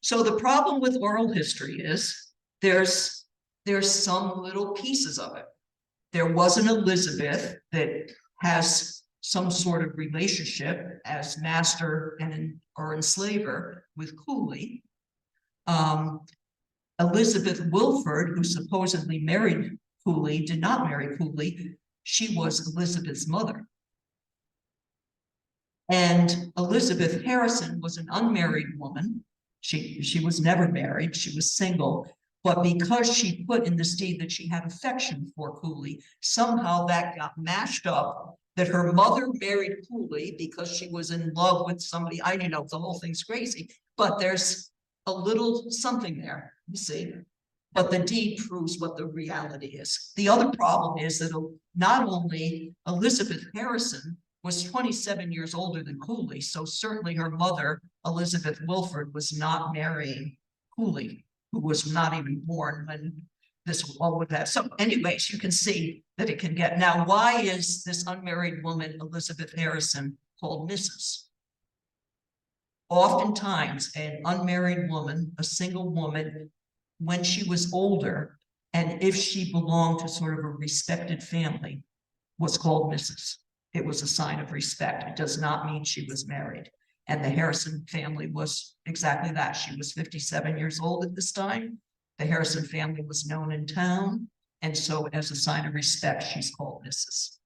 So the problem with oral history is there's some little pieces of it. There was an Elizabeth that has some sort of relationship as master or enslaver with Cooley. Elizabeth Wilford, who supposedly married Cooley, did not marry Cooley. She was Elizabeth's mother. And Elizabeth Harrison was an unmarried woman. She was never married. She was single. But because she put in this deed that she had affection for Cooley, somehow that got mashed up, that her mother married Cooley because she was in love with somebody. I don't know, the whole thing's crazy, but there's a little something there, you see. But the deed proves what the reality is. The other problem is that not only Elizabeth Harrison was 27 years older than Cooley, so certainly her mother, Elizabeth Wilford, was not marrying Cooley, who was not even born when this all would have. So anyways, you can see that it can get. Now, why is this unmarried woman, Elizabeth Harrison, called Mrs.? Oftentimes, an unmarried woman, a single woman, when she was older, and if she belonged to sort of a respected family, was called Mrs. It was a sign of respect. It does not mean she was married. And the Harrison family was exactly that. She was 57 years old at this time. The Harrison family was known in town. And so as a sign of respect, she's called Mrs.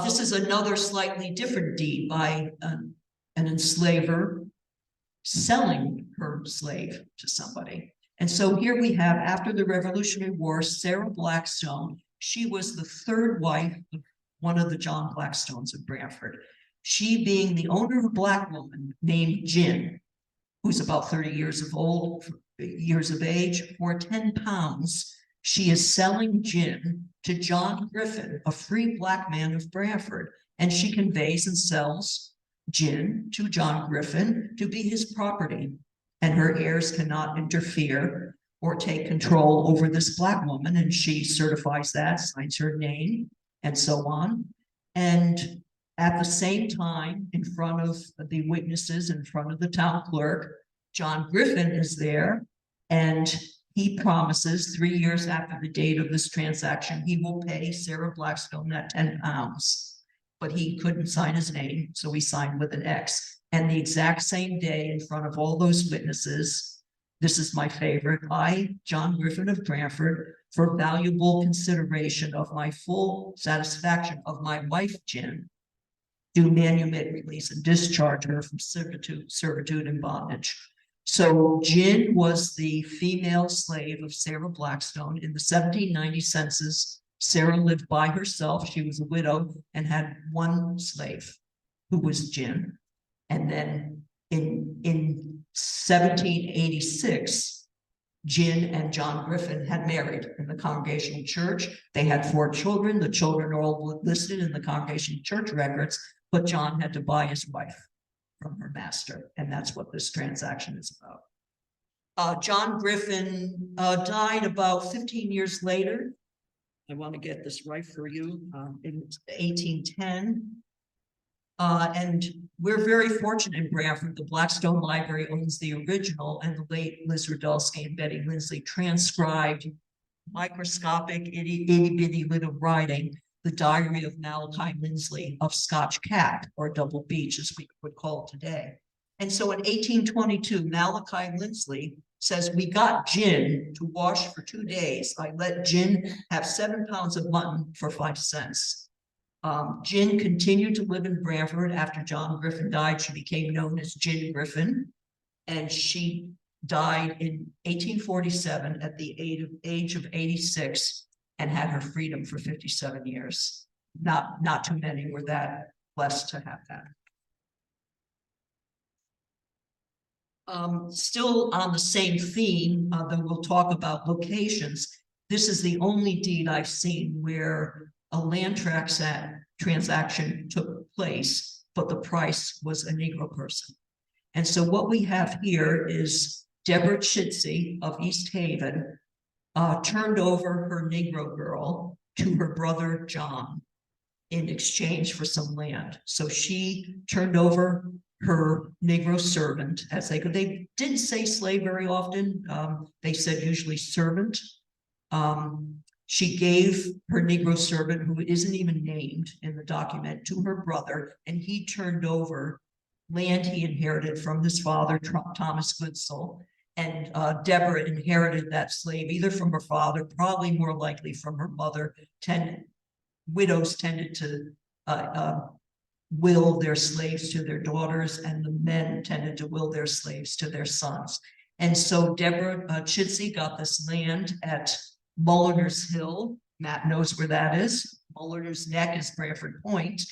This is another slightly different deed by an enslaver selling her slave to somebody. And so here we have, after the Revolutionary War, Sarah Blackstone. She was the third wife of one of the John Blackstones of Branford. She being the owner of a black woman named Jin, who's about 30 years of age. For 10 pounds, she is selling Jin to John Griffin, a free black man of Branford, and she conveys and sells Jin to John Griffin to be his property, and her heirs cannot interfere or take control over this black woman, and she certifies that, signs her name, and so on. And at the same time, in front of the witnesses, in front of the town clerk, John Griffin is there, and he promises 3 years after the date of this transaction, he will pay Sarah Blackstone that 10 pounds. But he couldn't sign his name, so he signed with an X. And the exact same day, in front of all those witnesses, this is my favorite, I, John Griffin of Branford, for valuable consideration of my full satisfaction of my wife, Jane, do manumit, release, and discharge her from servitude and bondage. So Jin was the female slave of Sarah Blackstone. In the 1790 census, Sarah lived by herself. She was a widow and had one slave, who was Jin. And then in 1786, Jin and John Griffin had married in the Congregational Church. They had 4 children. The children are all listed in the Congregational Church records, but John had to buy his wife from her master, and that's what this transaction is about. John Griffin died about 15 years later. I want to get this right for you, in 1810. And we're very fortunate in Branford. The Blackstone Library owns the original, and the late Liz Rudolsky and Betty Lindsley transcribed microscopic itty-bitty little writing, the diary of Malachi Lindsley of Scotch Cap, or Double Beach, as we would call it today. And so in 1822, Malachi Lindsley says, we got gin to wash for 2 days. I let gin have 7 pounds of mutton for 5 cents. Jin continued to live in Branford. After John Griffin died, she became known as Jin Griffin, and she died in 1847 at the age of 86 and had her freedom for 57 years. Not too many were that blessed to have that. Still on the same theme, though we'll talk about locations. This is the only deed I've seen where a land transaction took place, but the price was a Negro person. And so what we have here is Deborah Chitsey of East Haven turned over her Negro girl to her brother John in exchange for some land. So she turned over her Negro servant, as they didn't say slave very often. They said usually servant. She gave her Negro servant, who isn't even named in the document, to her brother, and he turned over land he inherited from his father, Thomas Goodsell. And Deborah inherited that slave either from her father, probably more likely from her mother. Widows tended to will their slaves to their daughters, and the men tended to will their slaves to their sons. And so Deborah Chitsey got this land at Mulliner's Hill. Matt knows where that is. Mulliner's Neck is Branford Point,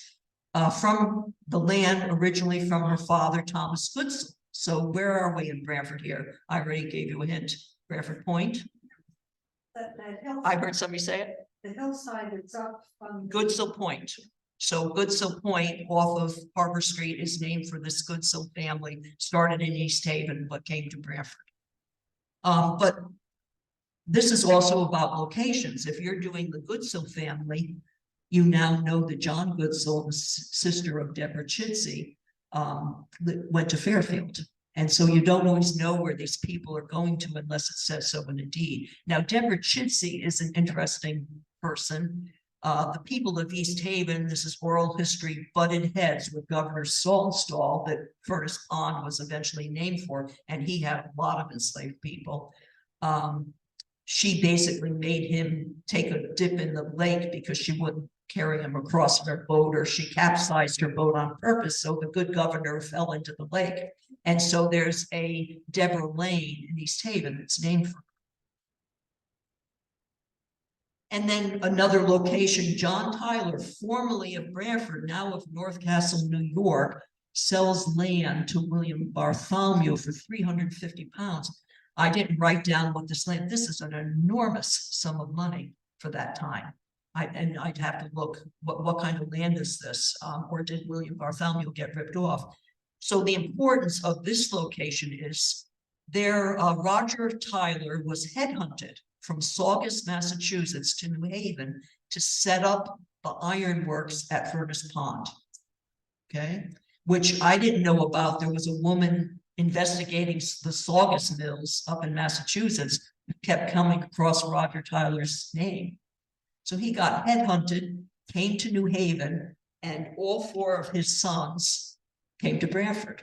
from the land originally from her father, Thomas Goodsell. So where are we in Branford here? I already gave you a hint. Branford Point. I heard somebody say it. The hillside that's up from. Goodsell Point. So Goodsell Point off of Harbor Street is named for this Goodsell family, started in East Haven, but came to Branford. But this is also about locations. If you're doing the Goodsell family, you now know that John Goodsell, the sister of Deborah Chitsey, went to Fairfield. And so you don't always know where these people are going to unless it says so in a deed. Now, Deborah Chitsey is an interesting person. The people of East Haven, this is oral history, butted heads with Governor Saltonstall that Furnace Pond was eventually named for, and he had a lot of enslaved people. She basically made him take a dip in the lake because she wouldn't carry him across her boat, or she capsized her boat on purpose, so the good governor fell into the lake. And so there's a Deborah Lane in East Haven that's named for her. And then another location, John Tyler, formerly of Branford, now of North Castle, New York, sells land to William Bartholomew for 350 pounds. I didn't write down what this land, this is an enormous sum of money for that time. I'd have to look, what kind of land is this? Or did William Bartholomew get ripped off? So the importance of this location is there, Roger Tyler was headhunted from Saugus, Massachusetts to New Haven to set up the ironworks at Furnace Pond. Okay, which I didn't know about. There was a woman investigating the Saugus mills up in Massachusetts who kept coming across Roger Tyler's name. So he got headhunted, came to New Haven, and all 4 of his sons came to Branford.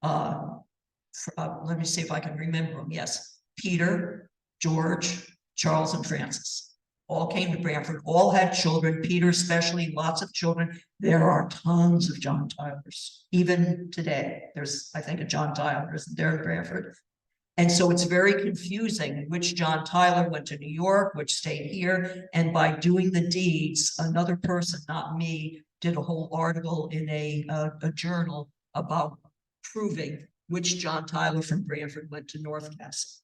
Let me see if I can remember them. Yes, Peter, George, Charles and Francis, all came to Branford, all had children, Peter especially, lots of children. There are tons of John Tylers. Even today, there's, I think, a John Tyler, isn't there, in Branford? And so it's very confusing which John Tyler went to New York, which stayed here. And by doing the deeds, another person, not me, did a whole article in a journal about proving which John Tyler from Branford went to North Castle.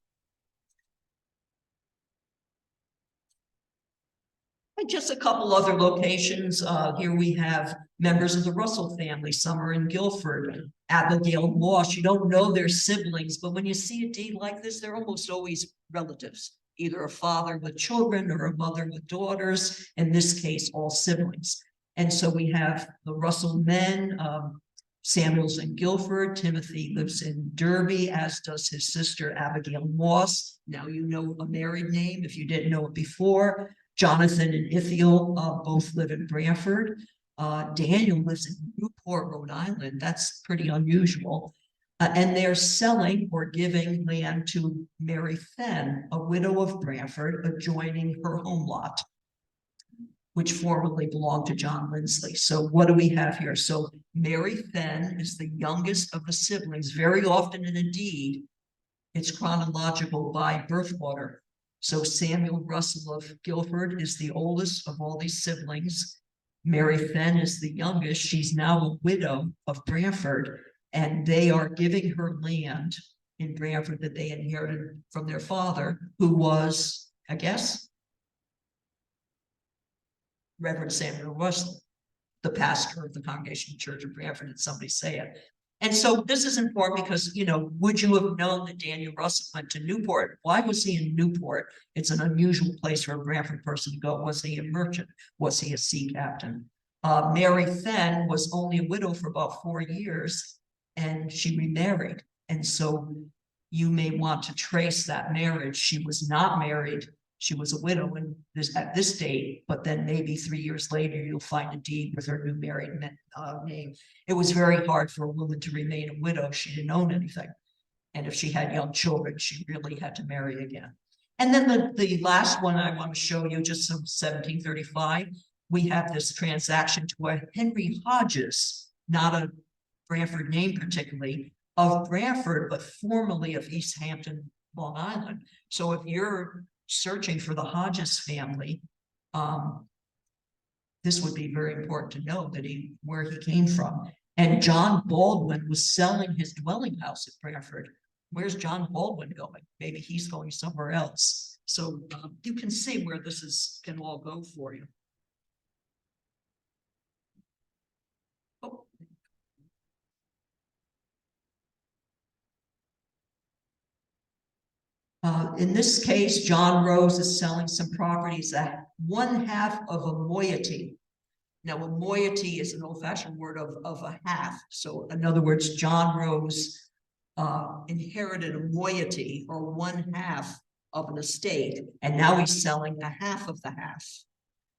And just a couple other locations. Here we have members of the Russell family. Some are in Guilford, Abigail Moss. You don't know their siblings, but when you see a deed like this, they're almost always relatives, either a father with children or a mother with daughters. In this case, all siblings. And so we have the Russell men. Samuel's in Guilford. Timothy lives in Derby, as does his sister Abigail Moss. Now you know a married name if you didn't know it before. Jonathan and Ithiel both live in Branford. Daniel lives in Newport, Rhode Island. That's pretty unusual. And they're selling or giving land to Mary Fenn, a widow of Branford, adjoining her home lot, which formerly belonged to John Lindsley. So what do we have here? So Mary Fenn is the youngest of the siblings. Very often in a deed, it's chronological by birth order. So Samuel Russell of Guilford is the oldest of all these siblings. Mary Fenn is the youngest. She's now a widow of Branford, and they are giving her land in Branford that they inherited from their father, who was, I guess, Reverend Samuel Russell, the pastor of the Congregational Church of Branford, and somebody say it. And so this is important because, you know, would you have known that Daniel Russell went to Newport? Why was he in Newport? It's an unusual place for a Branford person to go. Was he a merchant? Was he a sea captain? Mary Fenn was only a widow for about 4 years, and she remarried. And so you may want to trace that marriage. She was not married. She was a widow at this date, but then maybe 3 years later, you'll find a deed with her new married name. It was very hard for a woman to remain a widow. She didn't own anything. And if she had young children, she really had to marry again. And then the last one I want to show you, just from 1735, we have this transaction to a Henry Hodges, not a Branford name particularly, of Branford, but formerly of East Hampton, Long Island. So if you're searching for the Hodges family, this would be very important to know that where he came from. And John Baldwin was selling his dwelling house at Branford. Where's John Baldwin going? Maybe he's going somewhere else. So you can see where this can all go for you. Oh. In this case, John Rose is selling some properties at 1/2 of a moiety. Now, a moiety is an old-fashioned word of a half. So in other words, John Rose inherited a moiety, or 1/2 of an estate, and now he's selling 1/2 of the half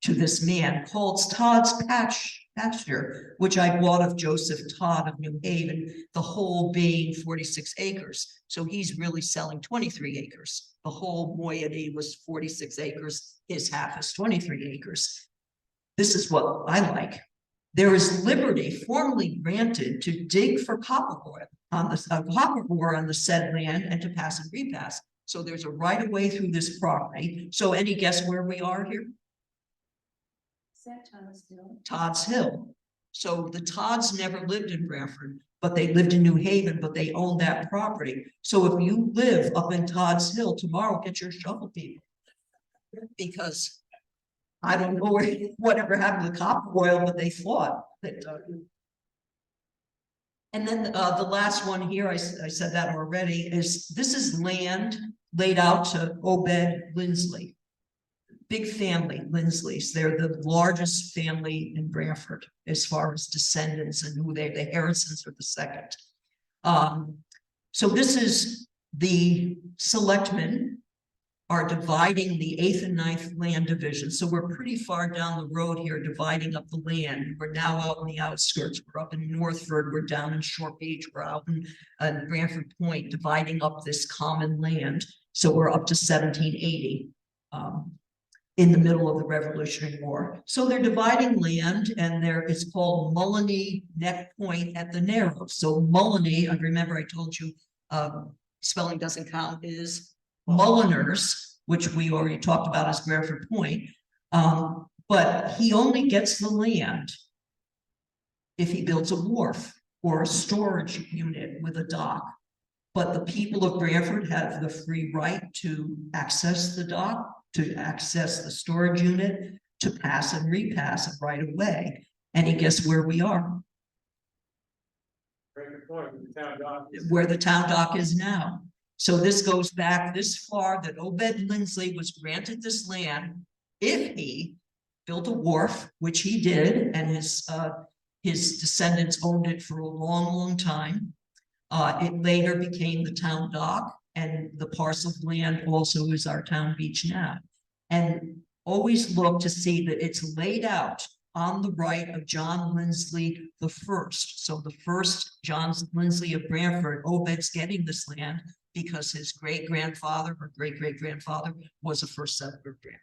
to this man called Todd's Pasture, which I bought of Joseph Todd of New Haven, the whole being 46 acres. So he's really selling 23 acres. The whole moiety was 46 acres. His half is 23 acres. This is what I like. There is liberty formally granted to dig for copper ore on the said land and to pass and repass. So there's a right of way through this property. So any guess where we are here? Is that Todd's Hill? Todd's Hill. So the Todds never lived in Branford, but they lived in New Haven, but they owned that property. So if you live up in Todd's Hill tomorrow, get your shovel, people. Because I don't know whatever happened to the copper oil, but they thought that. And then the last one here, I said that already, this is land laid out to Obed Lindsley. Big family, Lindsleys. They're the largest family in Branford as far as descendants and who the Harrisons are the second. So this is the selectmen are dividing the 8th and 9th land division. So we're pretty far down the road here, dividing up the land. We're now out in the outskirts. We're up in Northford. We're down in Short Beach. We're out in Branford Point, dividing up this common land. So we're up to 1780. in the middle of the Revolutionary War. So they're dividing land, and it's called Mullany Neck Point at the Narrows. So Mullany, I remember I told you, spelling doesn't count, is Mulliners, which we already talked about as Branford Point. But he only gets the land if he builds a wharf or a storage unit with a dock. But the people of Branford have the free right to access the dock, to access the storage unit, to pass and repass it right away. And he guess where we are? Where the town dock is now. So this goes back this far, that Obed Lindsley was granted this land if he built a wharf, which he did, and his descendants owned it for a long, long time. It later became the town dock, and the parcel of land also is our town beach now. And always look to see that it's laid out on the right of John Lindsley the first. So the first John Lindsley of Branford, Obed's getting this land because his great-grandfather or great-great-grandfather was a first settler of Branford.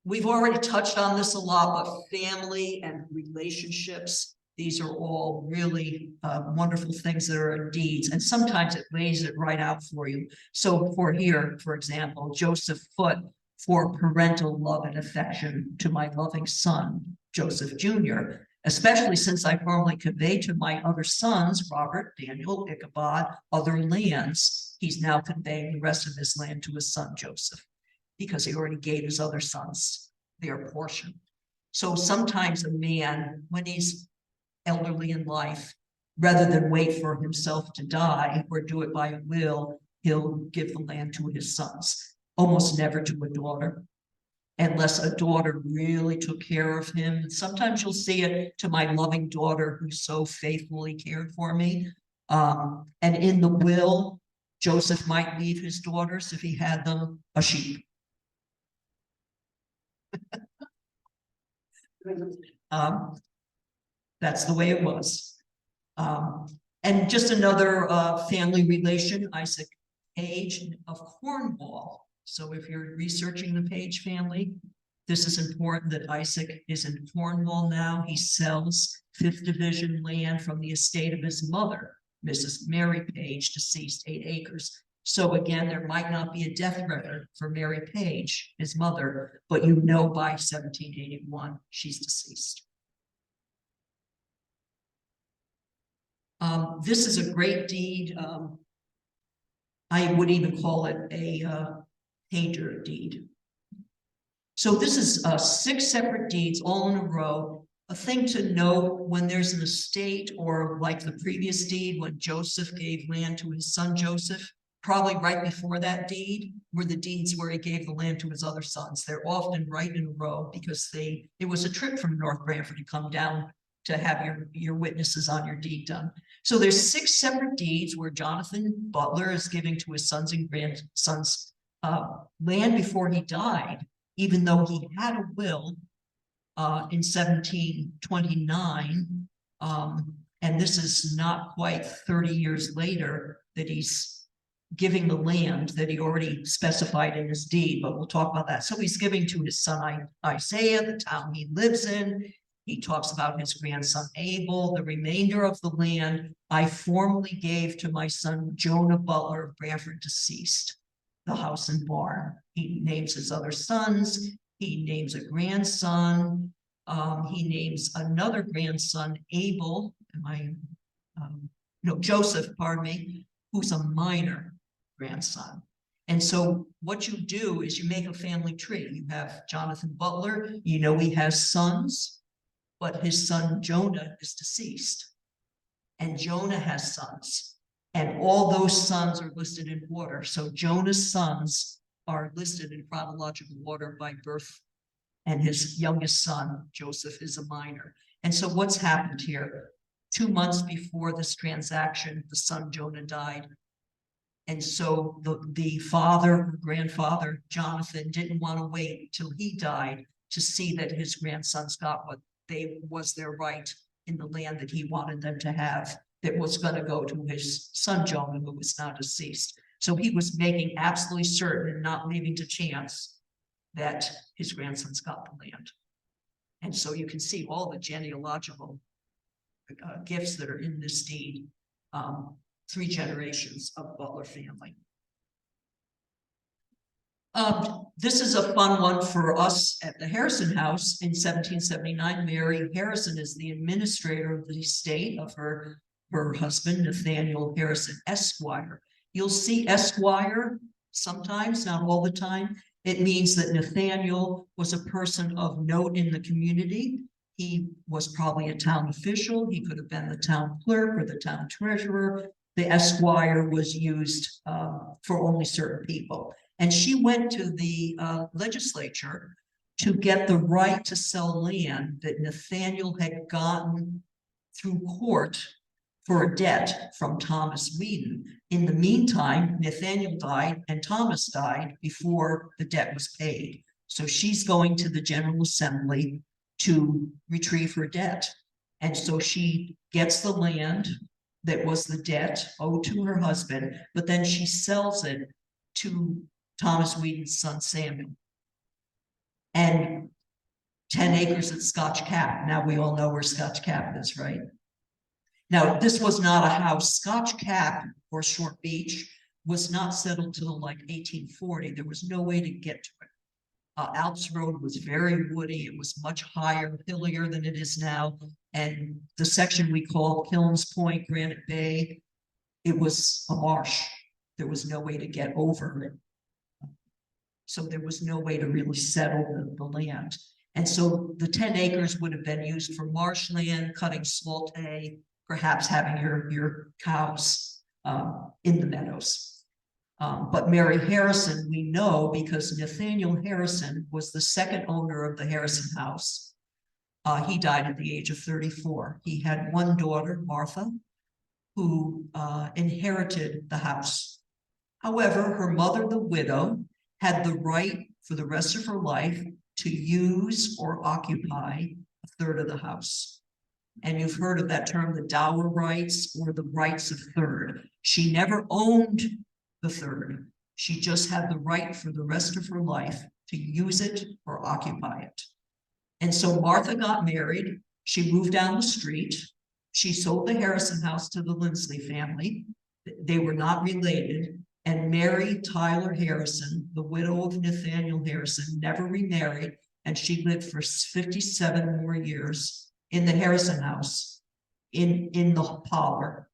We've already touched on this a lot, but family and relationships, these are all really wonderful things that are in deeds, and sometimes it lays it right out for you. So for here, for example, Joseph Foote, for parental love and affection to my loving son, Joseph Jr., especially since I formally conveyed to my other sons, Robert, Daniel, Ichabod, other lands. He's now conveying the rest of his land to his son, Joseph, because he already gave his other sons their portion. So sometimes a man, when he's elderly in life, rather than wait for himself to die or do it by will, he'll give the land to his sons, almost never to a daughter, unless a daughter really took care of him. Sometimes you'll see it to my loving daughter who so faithfully cared for me. And in the will, Joseph might leave his daughters, if he had them, a sheep. That's the way it was. And just another family relation, Isaac Page of Cornwall. So if you're researching the Page family, this is important that Isaac is in Cornwall now. He sells 5th Division land from the estate of his mother, Mrs. Mary Page, deceased, 8 acres. So again, there might not be a death record for Mary Page, his mother, but you know by 1781, she's deceased. This is a great deed. I would even call it a paydirt deed. So this is 6 separate deeds all in a row. A thing to note when there's an estate, or like the previous deed when Joseph gave land to his son Joseph, probably right before that deed were the deeds where he gave the land to his other sons. They're often right in a row because it was a trip from North Branford to come down to have your witnesses on your deed done. So there's 6 separate deeds where Jonathan Butler is giving to his sons and grandsons land before he died, even though he had a will in 1729. And this is not quite 30 years later that he's giving the land that he already specified in his deed, but we'll talk about that. So he's giving to his son Isaiah, the town he lives in. He talks about his grandson Abel. The remainder of the land I formally gave to my son Jonah Butler of Branford, deceased, the house and barn. He names his other sons. He names a grandson. He names another grandson, Abel. Joseph, pardon me, who's a minor grandson. And so what you do is you make a family tree. You have Jonathan Butler, he has sons, but his son Jonah is deceased. And Jonah has sons. And all those sons are listed in order. So Jonah's sons are listed in chronological order by birth. And his youngest son, Joseph, is a minor. And so what's happened here? 2 months before this transaction, the son Jonah died. And so the father or grandfather, Jonathan, didn't want to wait till he died to see that his grandsons got what was their right in the land that he wanted them to have, that was going to go to his son Jonah, who was now deceased. So he was making absolutely certain and not leaving to chance that his grandsons got the land. And so you can see all the genealogical gifts that are in this deed, 3 generations of Butler family. This is a fun one for us at the Harrison House in 1779. Mary Harrison is the administrator of the estate of her husband, Nathaniel Harrison, Esquire. You'll see Esquire sometimes, not all the time. It means that Nathaniel was a person of note in the community. He was probably a town official. He could have been the town clerk or the town treasurer. The Esquire was used for only certain people. And she went to the legislature to get the right to sell land that Nathaniel had gotten through court for a debt from Thomas Whedon. In the meantime, Nathaniel died and Thomas died before the debt was paid. So she's going to the General Assembly to retrieve her debt. And so she gets the land that was the debt owed to her husband, but then she sells it to Thomas Whedon's son Samuel. And 10 acres at Scotch Cap. Now we all know where Scotch Cap is, right? Now, this was not a house. Scotch Cap or Short Beach was not settled till like 1840. There was no way to get to it. Alps Road was very woody. It was much higher, hillier than it is now. And the section we call Kilns Point, Granite Bay, it was a marsh. There was no way to get over it. So there was no way to really settle the land. And so the 10 acres would have been used for marshland, cutting salt hay, perhaps having your cows in the meadows. But Mary Harrison, we know because Nathaniel Harrison was the second owner of the Harrison house. He died at the age of 34. He had one daughter, Martha, who inherited the house. However, her mother, the widow, had the right for the rest of her life to use or occupy a third of the house. And you've heard of that term, the dower rights or the rights of third. She never owned the third. She just had the right for the rest of her life to use it or occupy it. And so Martha got married. She moved down the street. She sold the Harrison house to the Lindsley family. They were not related. And Mary Tyler Harrison, the widow of Nathaniel Harrison, never remarried. And she lived for 57 more years in the Harrison house, in the parlor.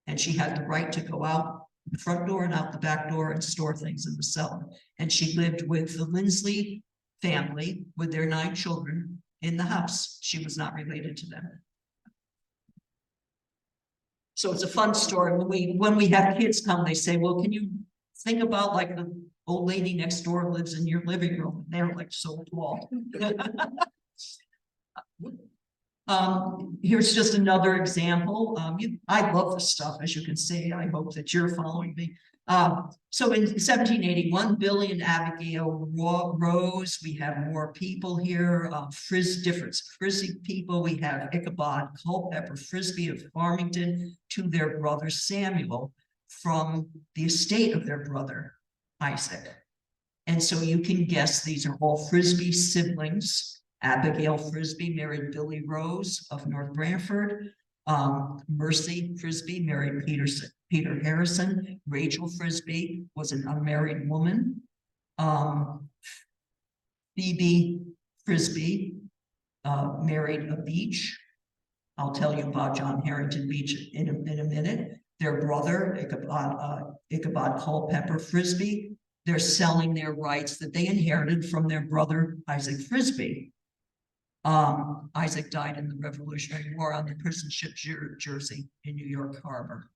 And she had the right to go out the front door and out the back door and store things in the cellar. And she lived with the Lindsley family with their 9 children in the house. She was not related to them. So it's a fun story. When we have kids come, they say, well, can you think about like the old lady next door lives in your living room? They're like so tall. Here's just another example. I love this stuff, as you can see. I hope that you're following me. So in 1781, Billy and Abigail Rose, we have more people here, different Frisbee people. We have Ichabod Culpeper Frisbee of Farmington to their brother Samuel from the estate of their brother Isaac. And so you can guess these are all Frisbee siblings. Abigail Frisbee married Billy Rose of North Branford. Mercy Frisbee married Peter Harrison. Rachel Frisbee was an unmarried woman. Phoebe Frisbee married a Beach. I'll tell you about John Harrington Beach in a minute. Their brother, Ichabod Culpeper Frisbee, they're selling their rights that they inherited from their brother Isaac Frisbee. Isaac died in the Revolutionary War on the prison ship Jersey in New York Harbor.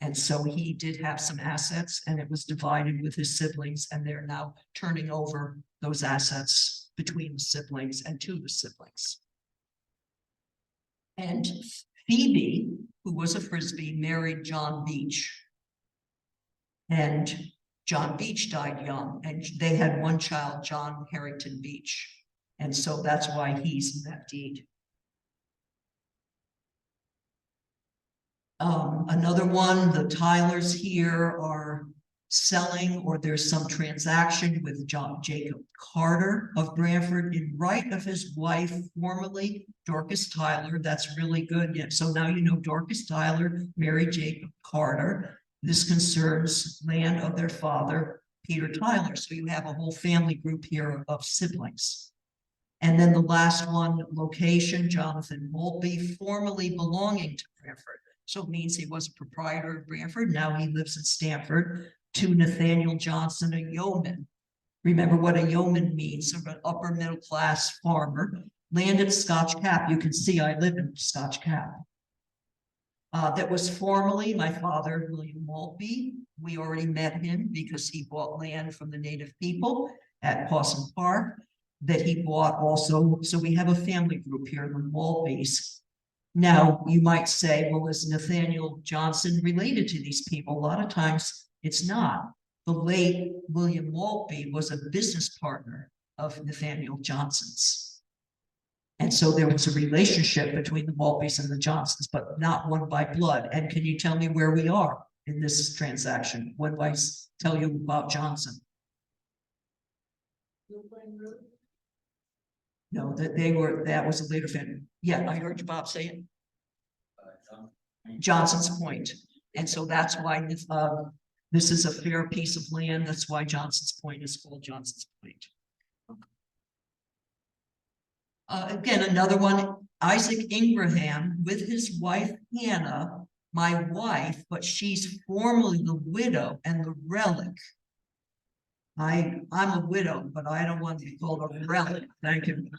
And so he did have some assets and it was divided with his siblings, and they're now turning over those assets between the siblings and to the siblings. And Phoebe, who was a Frisbee, married John Beach. And John Beach died young, and they had one child, John Harrington Beach. And so that's why he's in that deed. Another one, the Tylers here are selling or there's some transaction with Jacob Carter of Branford in right of his wife, formerly Dorcas Tyler. That's really good. Yeah, so now you know Dorcas Tyler married Jacob Carter. This concerns land of their father, Peter Tyler. So you have a whole family group here of siblings. And then the last one, location, Jonathan Maltby, formerly belonging to Branford. So it means he was a proprietor of Branford. Now he lives in Stamford. To Nathaniel Johnson, a yeoman. Remember what a yeoman means, sort of an upper middle class farmer. Land at Scotch Cap. You can see I live in Scotch Cap. That was formerly my father, William Maltby. We already met him because he bought land from the native people at Pawson Park that he bought also. So we have a family group here, the Maltbys. Now, you might say, well, is Nathaniel Johnson related to these people? A lot of times it's not. The late William Maltby was a business partner of Nathaniel Johnson's. And so there was a relationship between the Maltbys and the Johnsons, but not one by blood. And can you tell me where we are in this transaction? When do I tell you about Johnson? No, that was a later family. Yeah, I heard you, Bob, say it. Johnson's Point. And so that's why this is a fair piece of land. That's why Johnson's Point is called Johnson's Point. Again, another one, Isaac Ingraham with his wife, Hannah, my wife, but she's formerly the widow and the relic. I'm a widow, but I don't want to be called a relic. Thank you.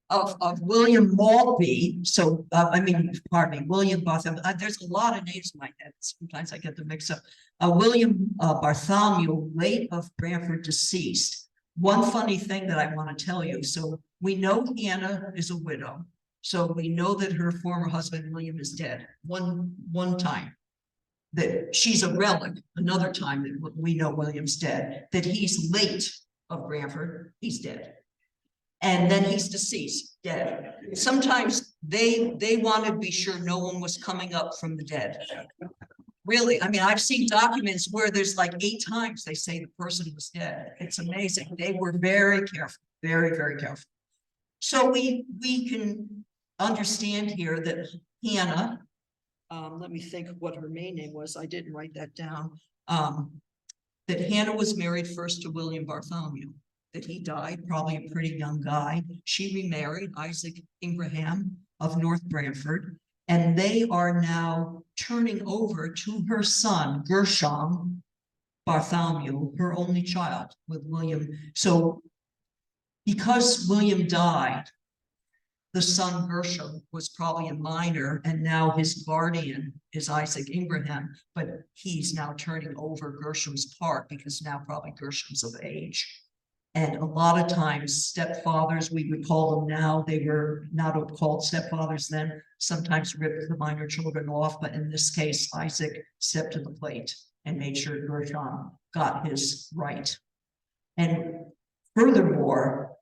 Of William Maltby. So, pardon me, William Bartholomew. There's a lot of names in my head. Sometimes I get them mixed up. William Bartholomew, late of Branford, deceased. One funny thing that I want to tell you. So we know Hannah is a widow. So we know that her former husband, William, is dead. One time. That she's a relic. Another time that we know William's dead. That he's late of Branford. He's dead. And then he's deceased, dead. Sometimes they want to be sure no one was coming up from the dead. Really, I've seen documents where there's like 8 times they say the person was dead. It's amazing. They were very careful, very, very careful. So we can understand here that Hannah, let me think what her main name was. I didn't write that down. That Hannah was married first to William Bartholomew. That he died, probably a pretty young guy. She remarried Isaac Ingraham of North Branford, and they are now turning over to her son, Gershom Bartholomew, her only child with William. So because William died, the son Gershom was probably a minor, and now his guardian is Isaac Ingraham, but he's now turning over Gershom's part because now probably Gershom's of age. And a lot of times stepfathers, we would call them now, they were not called stepfathers then, sometimes ripped the minor children off, but in this case, Isaac stepped to the plate and made sure Gershom got his right. And furthermore,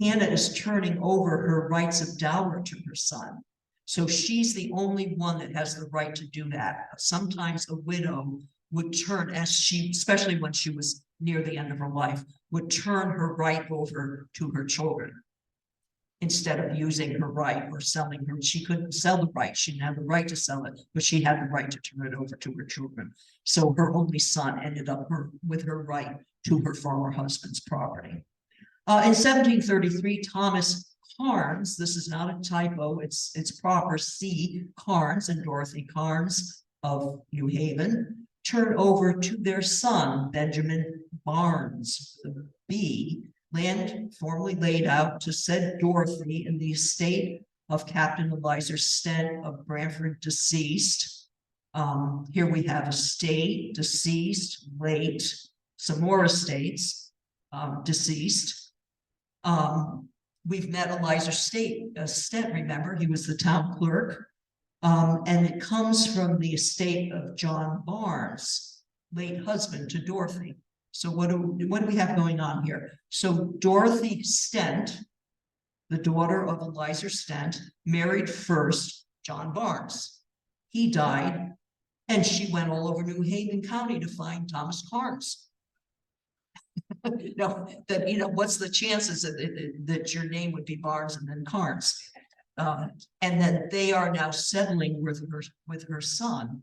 Hannah is turning over her rights of dower to her son. So she's the only one that has the right to do that. Sometimes a widow would turn, especially when she was near the end of her life, would turn her right over to her children instead of using her right or selling her. She couldn't sell the right. She didn't have the right to sell it, but she had the right to turn it over to her children. So her only son ended up with her right to her former husband's property. In 1733, Thomas Carnes, this is not a typo, it's proper, C. Carnes and Dorothy Carnes of New Haven, turned over to their son, Benjamin Barnes, B, land formerly laid out to said Dorothy in the estate of Captain Eliza Stent of Branford, deceased. Here we have estate, deceased, late, some more estates, deceased. We've met Eliza Stent, remember, he was the town clerk. And it comes from the estate of John Barnes, late husband to Dorothy. So what do we have going on here? So Dorothy Stent, the daughter of Eliza Stent, married first John Barnes. He died, and she went all over New Haven County to find Thomas Carnes. No, that, you know, what's the chances that your name would be Barnes and then Carnes? And then they are now settling with her son,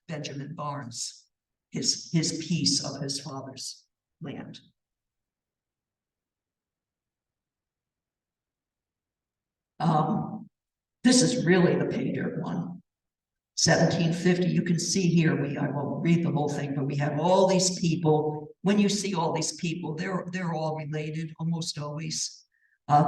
Benjamin Barnes, his piece of his father's land. This is really the paydirt one. 1750, you can see here, I won't read the whole thing, but we have all these people. When you see all these people, they're all related, almost always.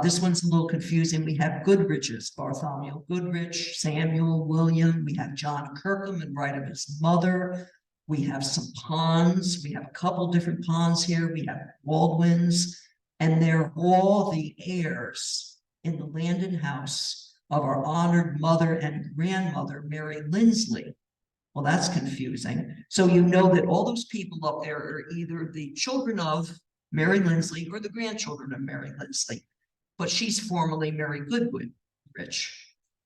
This one's a little confusing. We have Goodriches, Bartholomew Goodrich, Samuel, William. We have John Kirkham in right of his mother. We have some Ponds. We have a couple different Ponds here. We have Baldwins, and they're all the heirs in the land and house of our honored mother and grandmother, Mary Lindsley. Well, that's confusing. So you know that all those people up there are either the children of Mary Lindsley or the grandchildren of Mary Lindsley, but she's formerly Mary Goodrich.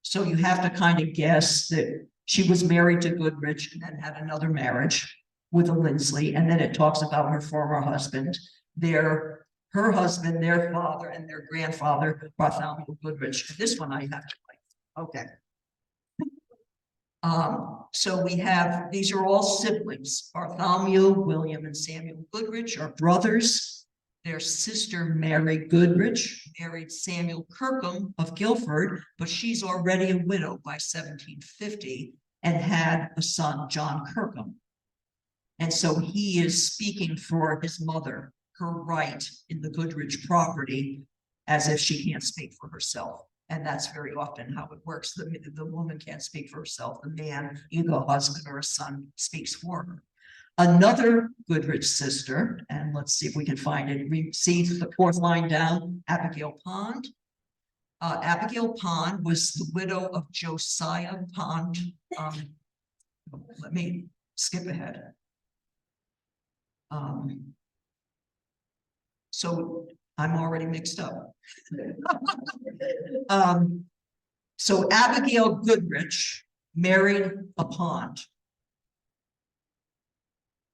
So you have to kind of guess that she was married to Goodrich and then had another marriage with a Lindsley. And then it talks about her former husband, her husband, their father, and their grandfather, Bartholomew Goodrich. This one I have to like. Okay. So we have, these are all siblings. Bartholomew, William, and Samuel Goodrich are brothers. Their sister, Mary Goodrich, married Samuel Kirkham of Guilford, but she's already a widow by 1750 and had a son, John Kirkham. And so he is speaking for his mother, her right in the Goodrich property, as if she can't speak for herself. And that's very often how it works. The woman can't speak for herself. The man, either a husband or a son, speaks for her. Another Goodrich sister, and let's see if we can find it. We see the fourth line down, Abigail Pond. Abigail Pond was the widow of Josiah Pond. Let me skip ahead. So I'm already mixed up. So Abigail Goodrich married a Pond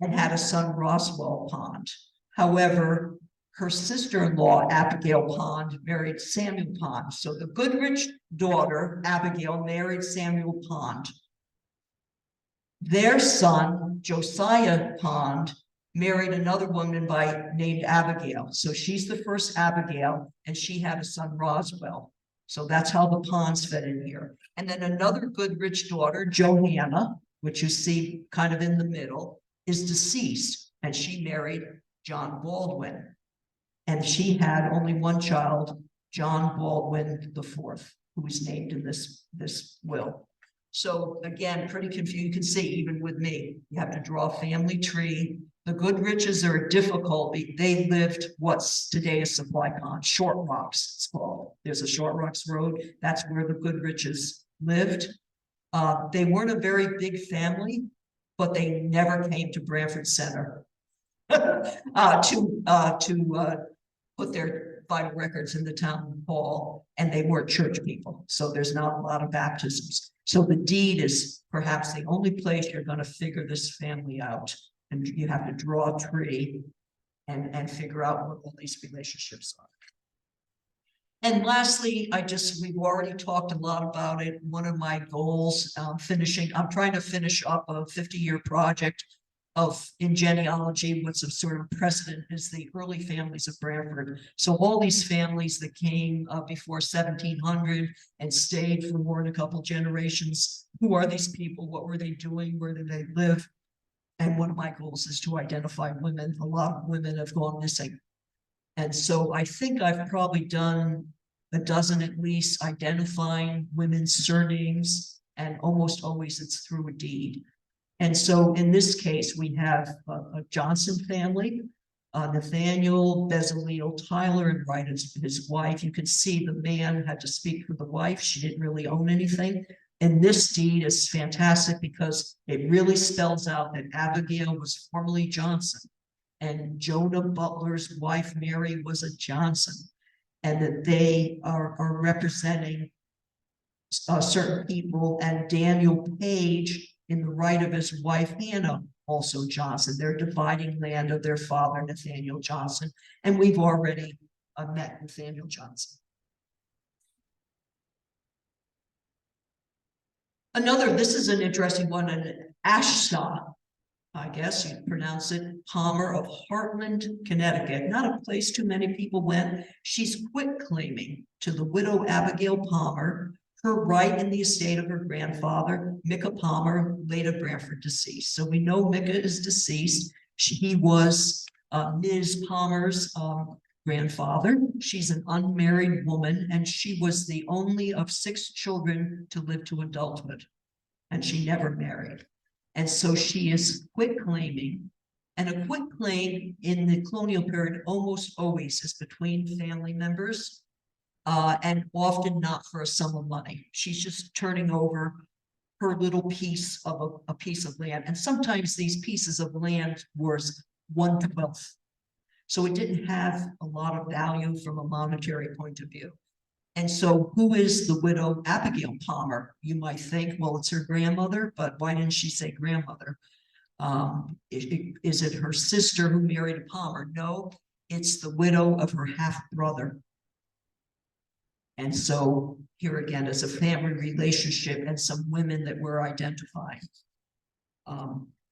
and had a son, Roswell Pond. However, her sister-in-law, Abigail Pond, married Samuel Pond. So the Goodrich daughter, Abigail, married Samuel Pond. Their son, Josiah Pond, married another woman named Abigail. So she's the first Abigail, and she had a son, Roswell. So that's how the Ponds fit in here. And then another Goodrich daughter, Johanna, which you see kind of in the middle, is deceased, and she married John Baldwin. And she had only one child, John Baldwin IV, who was named in this will. So again, pretty confused. You can see, even with me, you have to draw a family tree. The Goodriches are difficult. They lived what's today a supply pond, Short Rocks, it's called. There's a Short Rocks Road. That's where the Goodriches lived. They weren't a very big family, but they never came to Branford Center to put their vital records in the town hall, and they were church people. So there's not a lot of baptisms. So the deed is perhaps the only place you're going to figure this family out. And you have to draw a tree and figure out what all these relationships are. And lastly, we've already talked a lot about it. One of my goals, I'm trying to finish up a 50-year project in genealogy with some sort of precedent is the early families of Branford. So all these families that came before 1700 and stayed for more than a couple generations, who are these people? What were they doing? Where did they live? And one of my goals is to identify women. A lot of women have gone missing. And so I think I've probably done a dozen at least identifying women's surnames, and almost always it's through a deed. And so in this case, we have a Johnson family, Nathaniel, Bezaleel, Tyler, and right his wife. You can see the man had to speak for the wife. She didn't really own anything. And this deed is fantastic because it really spells out that Abigail was formerly Johnson, and Jonah Butler's wife, Mary, was a Johnson, and that they are representing certain people, and Daniel Page in the right of his wife Hannah, also Johnson. They're dividing land of their father, Nathaniel Johnson, and we've already met Nathaniel Johnson. This is an interesting one, an Ashsaw, I guess you'd pronounce it, Palmer of Heartland, Connecticut. Not a place too many people went. She's quit claiming to the widow Abigail Palmer her right in the estate of her grandfather, Micah Palmer, late of Branford, deceased. So we know Micah is deceased. He was Ms. Palmer's grandfather. She's an unmarried woman, and she was the only of 6 children to live to adulthood, and she never married. And so she is quit claiming, and a quit claim in the colonial period almost always is between family members, and often not for a sum of money. She's just turning over her little piece of a piece of land, and sometimes these pieces of land was 1/12. So it didn't have a lot of value from a monetary point of view. And so who is the widow Abigail Palmer? You might think, well, it's her grandmother, but why didn't she say grandmother? Is it her sister who married a Palmer? No, it's the widow of her half-brother. And so here again is a family relationship and some women that we're identifying.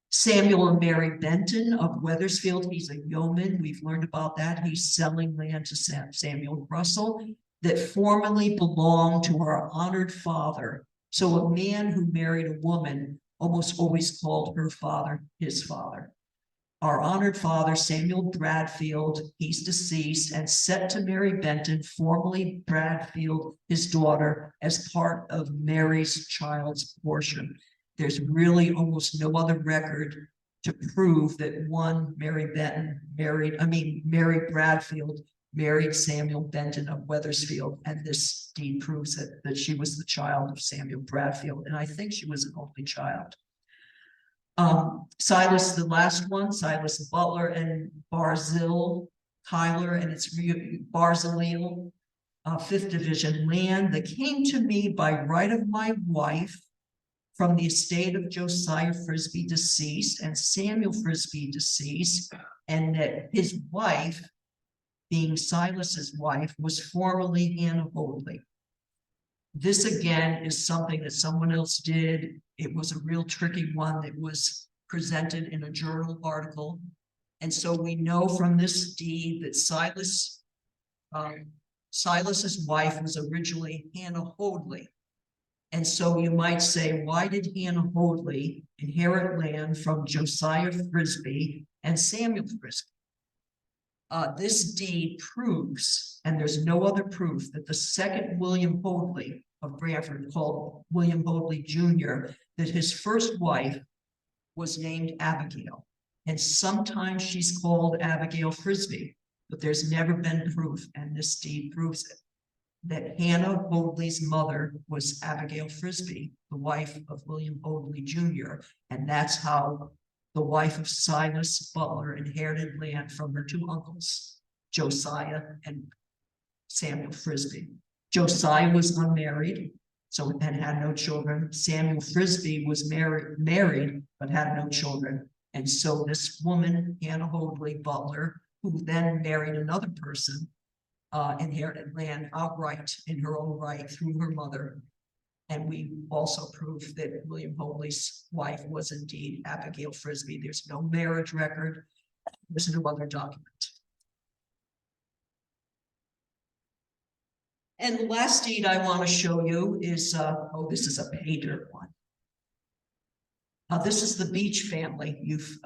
Samuel and Mary Benton of Wethersfield, he's a yeoman. We've learned about that. He's selling land to Samuel Russell that formerly belonged to our honored father. So a man who married a woman almost always called her father his father. Our honored father, Samuel Bradfield, he's deceased and set to marry Benton, formerly Bradfield, his daughter, as part of Mary's child's portion. There's really almost no other record to prove that Mary Bradfield married Samuel Benton of Wethersfield, and this deed proves it, that she was the child of Samuel Bradfield, and I think she was an only child. Silas, the last one, Silas Butler and Barzil Kyler, and it's Barzileel, 5th Division land that came to me by right of my wife from the estate of Josiah Frisbee deceased and Samuel Frisbee deceased, and that his wife, being Silas's wife, was formerly Hannah Hoadley. This again is something that someone else did. It was a real tricky one that was presented in a journal article. And so we know from this deed that Silas's wife was originally Hannah Hoadley. And so you might say, why did Hannah Hoadley inherit land from Josiah Frisbee and Samuel Frisbee? This deed proves, and there's no other proof, that the second William Hoadley of Branford, called William Hoadley Jr., that his first wife was named Abigail. And sometimes she's called Abigail Frisbee, but there's never been proof, and this deed proves it, that Hannah Hoadley's mother was Abigail Frisbee, the wife of William Hoadley Jr., and that's how the wife of Silas Butler inherited land from her 2 uncles, Josiah and Samuel Frisbee. Josiah was unmarried, and had no children. Samuel Frisbee was married, but had no children. And so this woman, Hannah Hoadley Butler, who then married another person, inherited land outright in her own right through her mother. And we also prove that William Hoadley's wife was indeed Abigail Frisbee. There's no marriage record. There's no other document. And the last deed I want to show you is, this is a paydirt one. This is the Beach family. You've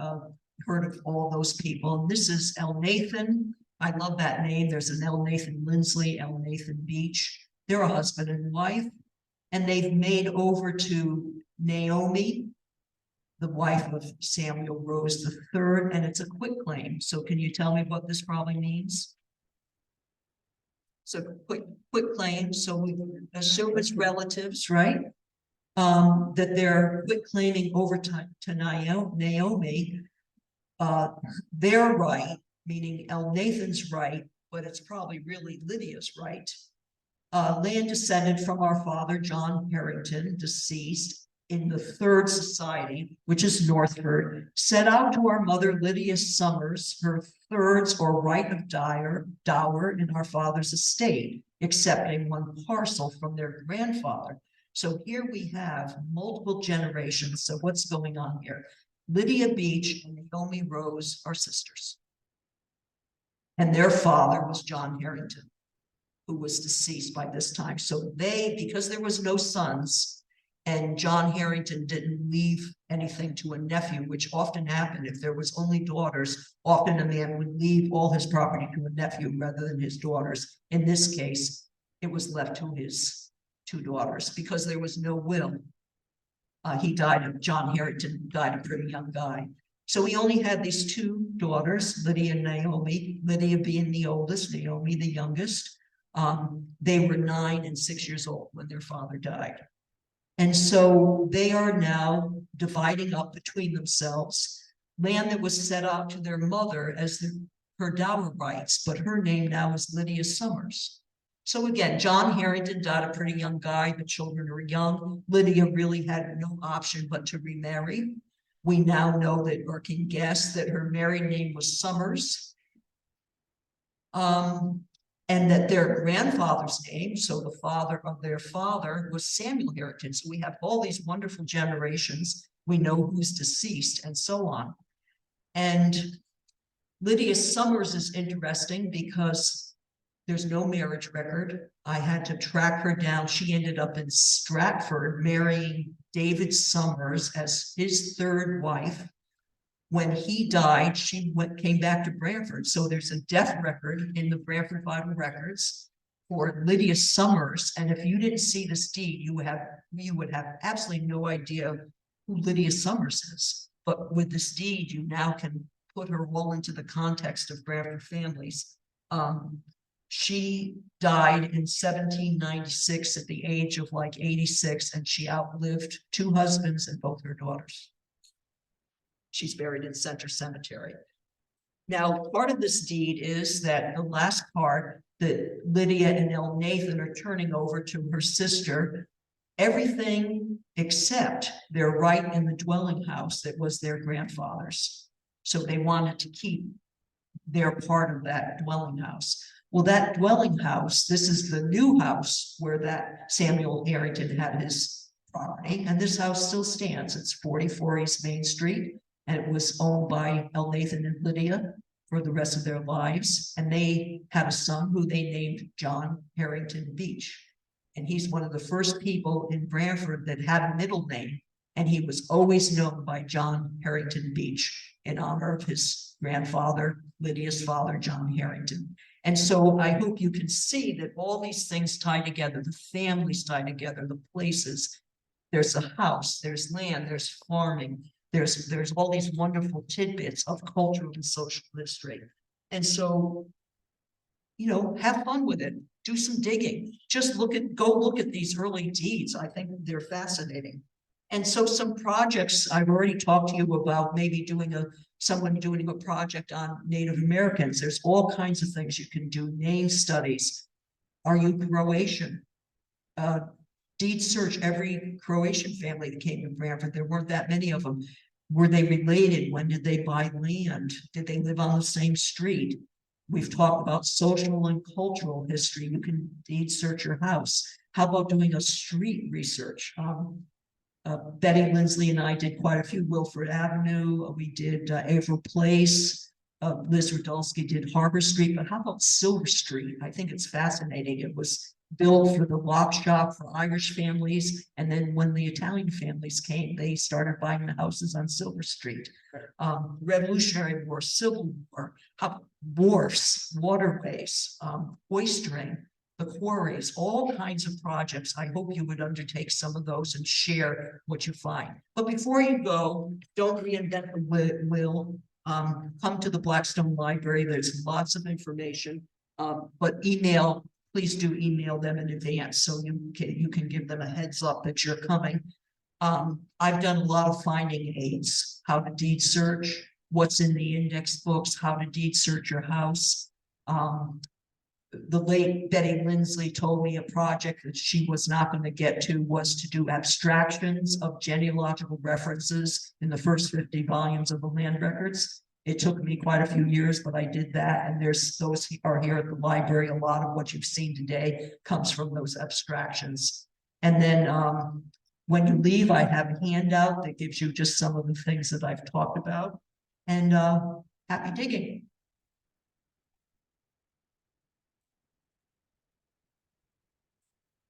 heard of all those people. And this is Elnathan. I love that name. There's an Elnathan Lindsley, Elnathan Beach. They're a husband and wife. And they've made over to Naomi, the wife of Samuel Rose III, and it's a quitclaim. So can you tell me what this probably means? So quitclaim, so we assume it's relatives, right? That they're quitclaiming over to Naomi, their right, meaning Elnathan's right, but it's probably really Lydia's right. Land descended from our father, John Harrington, deceased, in the third society, which is Northford, set out to our mother Lydia Summers her thirds or right of dower in our father's estate, excepting one parcel from their grandfather. So here we have multiple generations. So what's going on here? Lydia Beach and Naomi Rose are sisters. And their father was John Harrington, who was deceased by this time. So they, because there was no sons, and John Harrington didn't leave anything to a nephew, which often happened. If there was only daughters, often a man would leave all his property to a nephew rather than his daughters. In this case, it was left to his two daughters because there was no will. John Harrington died a pretty young guy. So he only had these two daughters, Lydia and Naomi, Lydia being the oldest, Naomi the youngest. They were 9 and 6 years old when their father died. And so they are now dividing up between themselves land that was set out to their mother as her dower rights, but her name now is Lydia Summers. So again, John Harrington died a pretty young guy. The children are young. Lydia really had no option but to remarry. We now know that, or can guess, that her married name was Summers. And that their grandfather's name, so the father of their father, was Samuel Harrington. So we have all these wonderful generations. We know who's deceased and so on. And Lydia Summers is interesting because there's no marriage record. I had to track her down. She ended up in Stratford marrying David Summers as his third wife. When he died, she came back to Branford. So there's a death record in the Branford Bible records for Lydia Summers. And if you didn't see this deed, you would have absolutely no idea who Lydia Summers is. But with this deed, you now can put her all into the context of Branford families. She died in 1796 at the age of like 86, and she outlived 2 husbands and both her daughters. She's buried in Center Cemetery. Now, part of this deed is that the last part that Lydia and Elnathan are turning over to her sister, everything except their right in the dwelling house that was their grandfather's. So they wanted to keep their part of that dwelling house. Well, that dwelling house, this is the new house where that Samuel Harrington had his property, and this house still stands. It's 44 East Main Street. And it was owned by Elnathan and Lydia for the rest of their lives. And they had a son who they named John Harrington Beach. And he's one of the first people in Branford that had a middle name. And he was always known by John Harrington Beach in honor of his grandfather, Lydia's father, John Harrington. And so I hope you can see that all these things tie together, the families tie together, the places. There's a house, there's land, there's farming. There's all these wonderful tidbits of cultural and social history. And so, you know, have fun with it. Do some digging. Just go look at these early deeds. I think they're fascinating. And so some projects, I've already talked to you about maybe someone doing a project on Native Americans. There's all kinds of things you can do. Name studies. Are you Croatian? Deed search every Croatian family that came to Branford. There weren't that many of them. Were they related? When did they buy land? Did they live on the same street? We've talked about social and cultural history. You can deed search your house. How about doing a street research? Betty Lindsley and I did quite a few. Wilford Avenue. We did Averill Place. Liz Rudolsky did Harbor Street. But how about Silver Street? I think it's fascinating. It was built for the lock shop for Irish families. And then when the Italian families came, they started buying the houses on Silver Street. Revolutionary War, Civil War, wharfs, waterways, oystering, the quarries, all kinds of projects. I hope you would undertake some of those and share what you find. But before you go, don't reinvent the wheel. Come to the Blackstone Library. There's lots of information, but please do email them in advance so you can give them a heads up that you're coming. I've done a lot of finding aids, how to deed search, what's in the index books, how to deed search your house. the late Betty Lindsley told me a project that she was not going to get to was to do abstractions of genealogical references in the first 50 volumes of the land records. It took me quite a few years, but I did that. And there's those who are here at the library. A lot of what you've seen today comes from those abstractions. And then when you leave, I have a handout that gives you just some of the things that I've talked about. And happy digging.